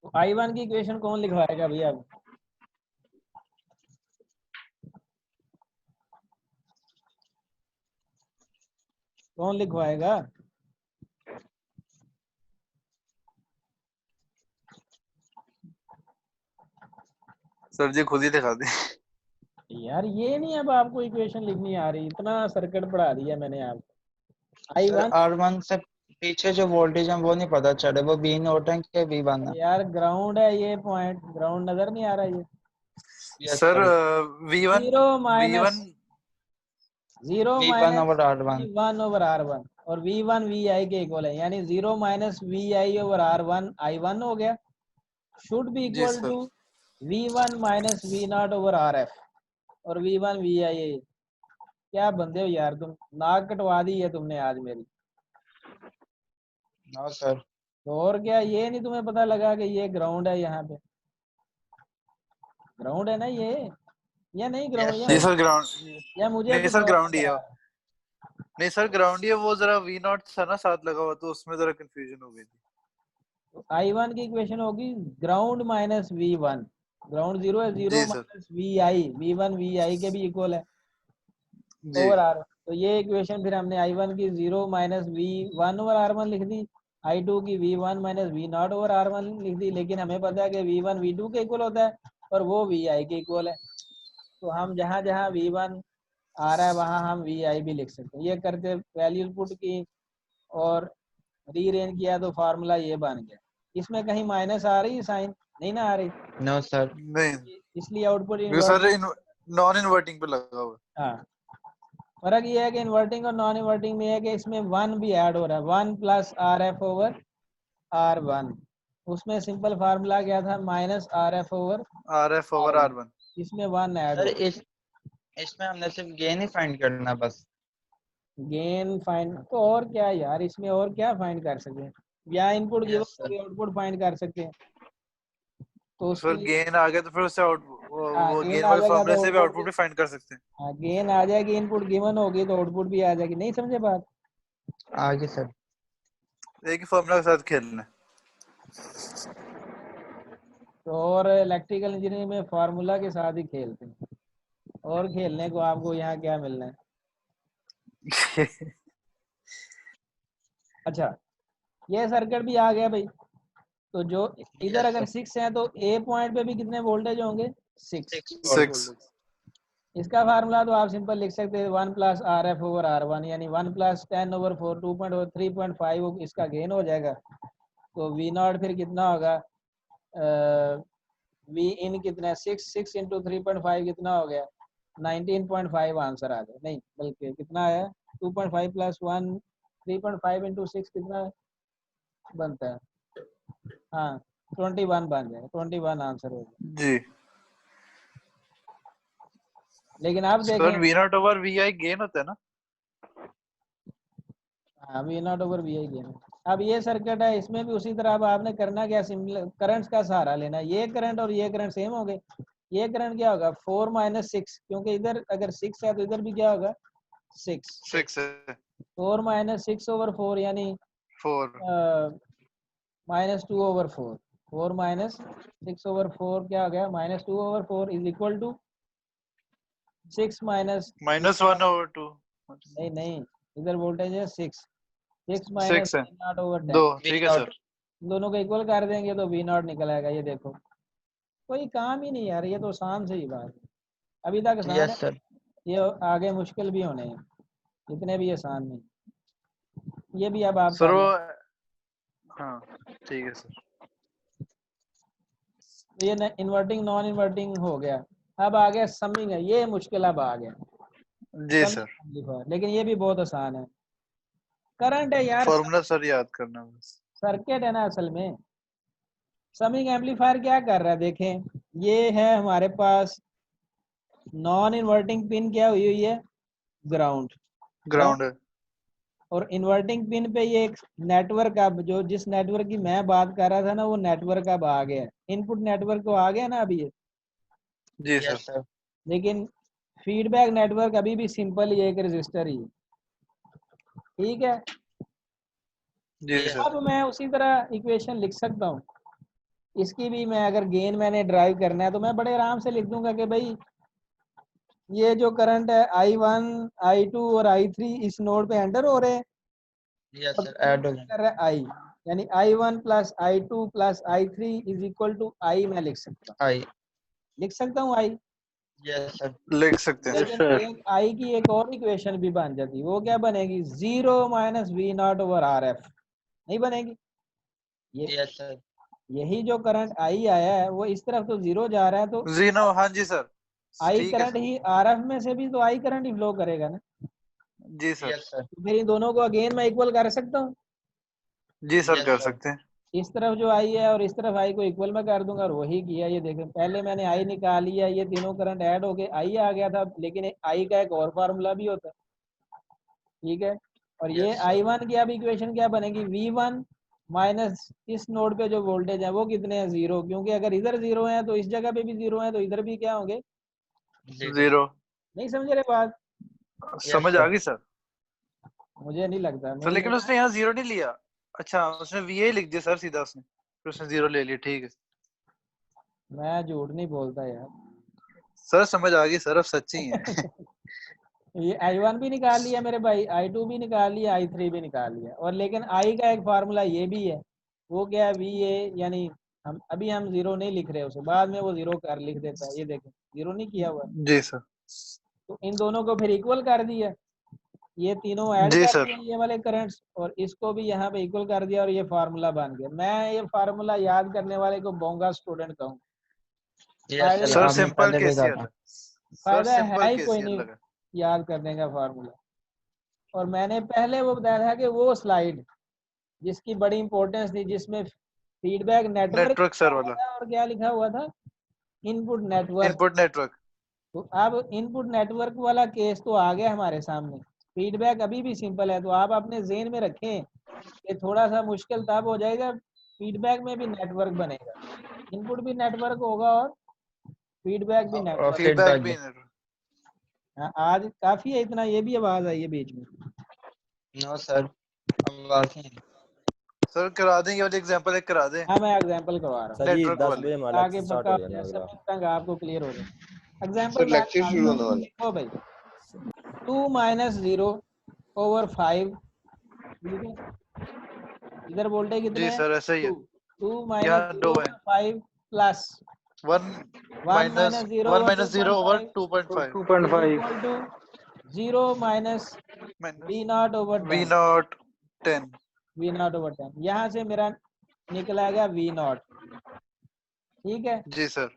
तो I1 की इक्वेशन कौन लिखवाएगा भैया? अब कौन लिखवाएगा? सर जी खुद ही दिखा दी। यार ये नहीं, अब आपको इक्वेशन लिखनी आ रही, इतना सर्किट पढ़ा दिया मैंने आपको। सर I1 R1 से पीछे जो वोल्टेज है वो नहीं पता चले, वो V नोट है कि V1 है। यार ग्राउंड है, ये पॉइंट ग्राउंड नजर नहीं आ रहा ये? Yes sir sir. V1 zero minus V1 V1 over R1। V1 over R1 और V1 VI के इक्वल है, यानी 0 minus VI over R1 I1 हो गया, शुड बी जी equal sir. To V1 minus V0 over RF और V1 VI। क्या बंदे हो यार तुम, नाक कटवा दी है तुमने आज मेरी। No sir. तो और क्या, ये नहीं तुम्हें पता लगा कि ये ग्राउंड है? यहाँ पे ग्राउंड है ना ये, या नहीं ग्राउंड? यस या जी सर। Sir ground. या मुझे नहीं कुछ सर और ग्राउंड ही नजर है। आ रहा है? नहीं सर ग्राउंड ही है, वो जरा V0 था ना साथ लगा हुआ, तो उसमें जरा कंफ्यूजन हो गई थी। तो I1 की इक्वेशन होगी ग्राउंड माइनस V1। ग्राउंड 0 है, 0 जी sir. Minus VI, V1 VI के भी इक्वल है जी ओवर R। तो ये इक्वेशन फिर हमने I1 की 0 माइनस V1 ओवर R1 लिख दी, I2 की V1 minus V0 over R1 लिख दी। लेकिन हमें पता है कि V1 V2 के इक्वल होता है और वो VI के इक्वल है। तो हम जहाँ जहाँ V1 आ रहा है वहाँ हम VI भी लिख सकते हैं। ये करके वैल्यू पुट की और रीअरेंज किया तो फार्मूला ये बन गया। इसमें कहीं माइनस आ रही है साइन? नहीं ना आ रही, नो सर। नहीं, इसलिए आउटपुट क्योंकि इन्वर्ट। सर नॉन इन्वर्टिंग पे लगा हुआ हाँ, फर्क ये है कि इन्वर्टिंग और नॉन इन्वर्टिंग में है कि इसमें 1 भी ऐड हो रहा है, 1 प्लस RF ओवर R1। उसमें सिंपल फार्मूला क्या था? माइनस RF ओवर है। RF over R1। R1। इसमें 1 ऐड सर हो। इसमें हमने सिर्फ गेन ही फाइंड करना बस। गेन फाइंड तो और क्या यार, इसमें और क्या फाइंड कर सकते हैं? या input given yes sir. Output find कर सकते हैं। तो सर उसके लिए गेन आ गया तो फिर उससे आउट हाँ, वो गेन गेन आ वाले जाएगा फॉर्मूले तो से भी आउटपुट भी, आउटपुट भी फाइंड कर सकते हैं। हाँ गेन आ जाएगी, इनपुट गिवन होगी तो आउटपुट भी आ जाएगी। नहीं समझे बात? आगे सर। एक ही फॉर्मूला के साथ खेलना है। तो और इलेक्ट्रिकल इंजीनियरिंग में फार्मूला के साथ ही खेलते हैं, और खेलने को आपको यहाँ क्या मिलना है? अच्छा, ये सर्किट भी आ गया भाई। तो जो इधर यस अगर सर। 6 है तो A पॉइंट पे भी कितने वोल्टेज होंगे? 6। 6 वोल्ट। 6। इसका फार्मूला तो आप सिंपल लिख सकते हैं 1 plus R F over R one, यानी 1 प्लस 10 ओवर 4 3.5 इसका गेन हो जाएगा। तो वी नॉट फिर कितना होगा, वी इन कितना है 6 इंटू 3.5 कितना हो गया 19.5 आंसर आ गया, नहीं बल्कि कितना है 2.5 प्लस 1 3.5 इंटू 6 कितना बनता है, हाँ 21 बन जाएगा, 21 आंसर हो गया। जी लेकिन आप सर देखें, V naught over V I gain होता है ना। हाँ V naught over V I gain. अब ये सर्किट है, इसमें भी उसी तरह अब आपने करना क्या, सिमिलर करंट्स का सहारा लेना। ये करंट और ये करंट सेम हो गए। ये करंट क्या होगा 4 माइनस 6, क्योंकि इधर अगर 6 है तो इधर भी क्या होगा 6। 6 है 4 माइनस 6 ओवर 4 यानी 4 माइनस 2 ओवर 4। 4 माइनस 6 ओवर 4 क्या हो गया minus 2 over 4 is equal to 6 minus -1 over 2। नहीं नहीं, इधर वोल्टेज है 6 माइनस 6 है वी नॉट ओवर 10। 2, ठीक है सर। दोनों को इक्वल कर देंगे तो वी नॉट निकल आएगा। ये देखो कोई काम ही नहीं यार, ये तो आसान से ही बात है। अभी तक आसान यस है, सर। ये आगे मुश्किल भी होने हैं, इतने भी आसान नहीं। ये भी अब आप सर कर वो लें। हाँ ठीक है सर। तो ये इन्वर्टिंग नॉन इन्वर्टिंग हो गया। अब आ गया समिंग है, ये मुश्किल अब आ गया जी समिंग सर, एम्पलीफायर, लेकिन ये भी बहुत आसान है। करंट है यार, फॉर्मूला सर याद करना बस। सर्किट है ना असल में। समिंग एम्पलीफायर क्या कर रहा है, देखें ये है हमारे पास नॉन इन्वर्टिंग पिन क्या हुई हुई है ग्राउंड, ग्राउंड है। और इन्वर्टिंग पिन पे ये एक नेटवर्क अब जो जिस नेटवर्क की मैं बात कर रहा था ना वो नेटवर्क अब आ गया, इनपुट नेटवर्क को आ गया ना अभी ये। जी यस सर। सर। लेकिन फीडबैक नेटवर्क अभी भी सिंपल ही एक रजिस्टर ही है, ठीक है। जी यस सर। अब मैं उसी तरह इक्वेशन लिख सकता हूँ, इसकी भी मैं अगर गेन मैंने ड्राइव करना है तो मैं बड़े आराम से लिख दूंगा कि भाई ये जो करंट है I1 I2 और I3 इस नोड पे एंटर हो रहे हैं यस और सर ऐड हो फीडबैक जाए। कर रहा है I, यानी I1 प्लस I2 प्लस I3 is equal to I मैं लिख सकता हूँ I। Yes sir. लिख सकते हैं लेकिन सर। एक I की एक और इक्वेशन भी बन जाती, वो क्या बनेगी 0 minus V naught over R F, नहीं बनेगी। ये यस सर। यही जो करंट I आया है वो इस तरफ तो 0 जा रहा है, तो जीनो, हाँ जी सर, I ठीक है करंट सर। ही आर एफ में से भी तो I करंट ही फ्लो करेगा ना। जी सर। Yes sir. तो फिर इन दोनों को अगेन मैं इक्वल कर सकता हूँ। जी सर यस कर सर। सकते हैं। इस तरफ जो आई है और इस तरफ आई को इक्वल में कर दूंगा, और वही किया। ये देखें पहले मैंने आई निकाल लिया, ये तीनों करंट ऐड हो गए आई आ गया था, लेकिन आई का एक और फार्मूला भी होता है, ठीक है। और ये यस सर। I1 की अब इक्वेशन क्या बनेगी V1 माइनस इस नोड पे जो वोल्टेज है वो कितने हैं 0, क्योंकि अगर इधर 0 है तो इस जगह पे भी 0 है, तो इधर भी क्या होंगे, जीरो। नहीं समझ रहे बात। समझ आ गई सर। मुझे नहीं लगता, सर मुझे लेकिन लगता उसने यहाँ जीरो नहीं लिया। अच्छा उसने वी लिख दिया सर सीधा उसने, फिर उसने जीरो ले लिया, ठीक है मैं झूठ नहीं बोलता यार। सर। समझ आ गई सर, अब सच्ची है। ये I1 भी निकाल लिया मेरे भाई, I2 भी निकाल लिया, I3 भी निकाल लिया, और लेकिन I का एक फार्मूला ये भी है, वो क्या है VA, यानी हम 0 नहीं लिख रहे उसे, बाद में वो 0 कर लिख देता है। ये देखें 0 नहीं किया हुआ, जी सर। तो इन दोनों को फिर इक्वल कर दिया, ये तीनों ऐड जी कर सर। दिए ये वाले करंट्स, और इसको भी यहाँ पे इक्वल कर दिया, और ये फार्मूला बन गया। मैं ये फार्मूला याद करने वाले को बोंगा स्टूडेंट कहूँ। Yes sir. सर आपने सिंपल पहले भी कहा केसीएल था। है। सर फायदा है सिंपल ही कोई केसीएल नहीं लगा। याद करने का फार्मूला। और मैंने पहले वो बताया था कि वो स्लाइड जिसकी बड़ी इंपॉर्टेंस थी, जिसमें फीडबैक नेटवर्क नेटवर्क लिखा सर हुआ वाला, था और क्या लिखा हुआ था इनपुट नेटवर्क। Input network. तो अब इनपुट नेटवर्क वाला केस तो आ गया हमारे सामने, फीडबैक अभी भी सिंपल है। तो आप अपने जेहन में रखें कि थोड़ा सा मुश्किल तब हो जाएगा, फीडबैक में भी नेटवर्क बनेगा, इनपुट भी नेटवर्क होगा और फीडबैक भी और नेटवर्क। फीडबैक फीडबैक भी भी। नेटवर्क। हाँ, आज काफी है इतना, ये भी आवाज आई है बीच में। नो सर अब आते हैं। सर करा दें, ये वाली एग्जांपल एक करा दें हाँ मैं एग्जांपल करवा रहा हूँ सर जी नेटवर्क 10 वाली। बजे हमारा ताकि स्टार्ट पक्का हो हो जाना जाए, अगला। सब तंग आपको क्लियर हो जाए। एग्जांपल सर मैं लेक्चर शुरू होने वाला है। देखो भाई 2 - 0 ओवर 5, ठीक है। इधर वोल्टेज कितने जी हैं सर ऐसा ही 2, है। 2 - यहाँ 0 दो है। Over 5 plus 1 1 minus minus 0 1 over minus 0 over 2.5 2.5 is equal to 0 minus minus v naught over v 10 naught 10 v naught over 10 यहाँ से मेरा निकला गया v naught, ठीक है। जी सर।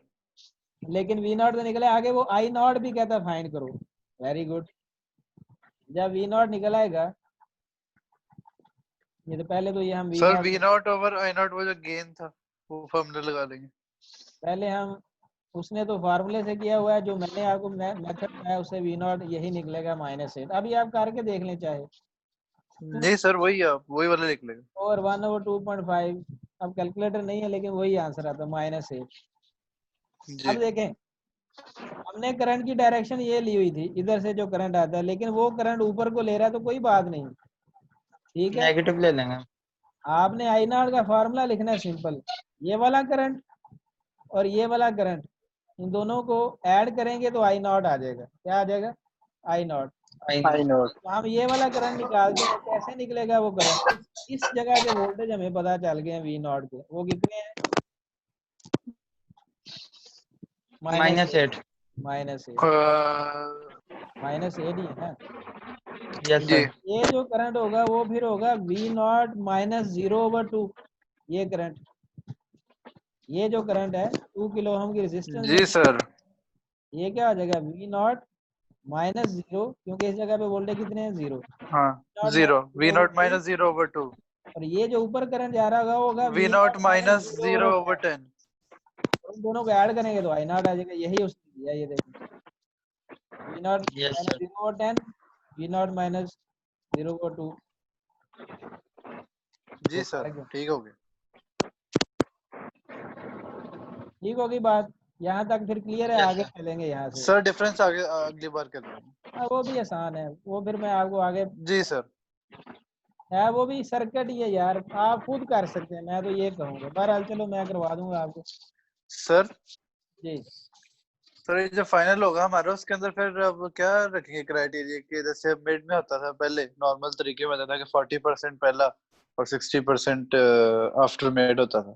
लेकिन v naught तो निकला, आगे वो i naught भी कहता फाइंड करो। Very good. जब v naught निकल आएगा, ये तो पहले तो ये हम v sir naught v naught over i naught वो जो गेन था वो फॉर्मूला लगा लेंगे। पहले हम, उसने तो फार्मूले से किया हुआ है, जो मैंने आपको मेथड बताया उससे v naught यही निकलेगा -8। अभी आप करके देख लें चाहे, नहीं सर वही आप वही वाला लिख लेंगे। और 1 over 2.5, अब कैलकुलेटर नहीं है लेकिन वही आंसर आता -8। जी अब देखें, हमने करंट की डायरेक्शन ये ली हुई थी, इधर से जो करंट आता है, लेकिन वो करंट ऊपर को ले रहा है तो कोई बात नहीं, ठीक है। नेगेटिव ले लेंगे। आपने आई नॉट का फार्मूला लिखना है सिंपल, ये वाला करंट और ये वाला करंट, इन दोनों को ऐड करेंगे तो आई नॉट आ जाएगा। क्या आ जाएगा? आई नॉट। I note. तो हम ये वाला करंट निकालते हैं, कैसे निकलेगा वो करंट? इस जगह के वोल्टेज हमें पता चल गए वी नॉट के, वो कितने हैं? -8। -8 ही है ना। यस जी सर। ये जो करंट होगा वो फिर होगा वी नॉट -0/2। ये करंट, ये जो करंट है 2 किलो ओम की रेजिस्टेंस जी सर। ये क्या हो जाएगा? वी नॉट -0, क्योंकि इस जगह पे वोल्टेज कितने हैं? 0। हाँ 0 v naught minus 0 over 2 और ये जो ऊपर करंट जा रहा होगा वो होगा v naught minus 0 over 10 उन दोनों को ऐड करेंगे तो आई नॉट आ जाएगा। यही उसने दिया, ये देखो, V naught yes sir. -0/10, V naught -0/2। जी सर ठीक हो गया। ठीक होगी बात, यहाँ तक फिर क्लियर है। Yes, आगे sir. चलेंगे यहाँ से। सर डिफरेंस आगे अगली बार कर लेंगे। हाँ वो भी आसान है, वो फिर मैं आपको आगे जी सर। है, वो भी सर्किट ही है यार, आप खुद कर सकते हैं, मैं तो ये कहूँगा। बहरहाल चलो मैं करवा दूंगा आपको। सर जी सर ये जो फाइनल होगा हमारा उसके अंदर फिर अब क्या रखेंगे क्राइटेरिया कि जैसे मिड में होता था पहले नॉर्मल तरीके में होता था कि 40% पहला और 60% आफ्टर मिड होता था।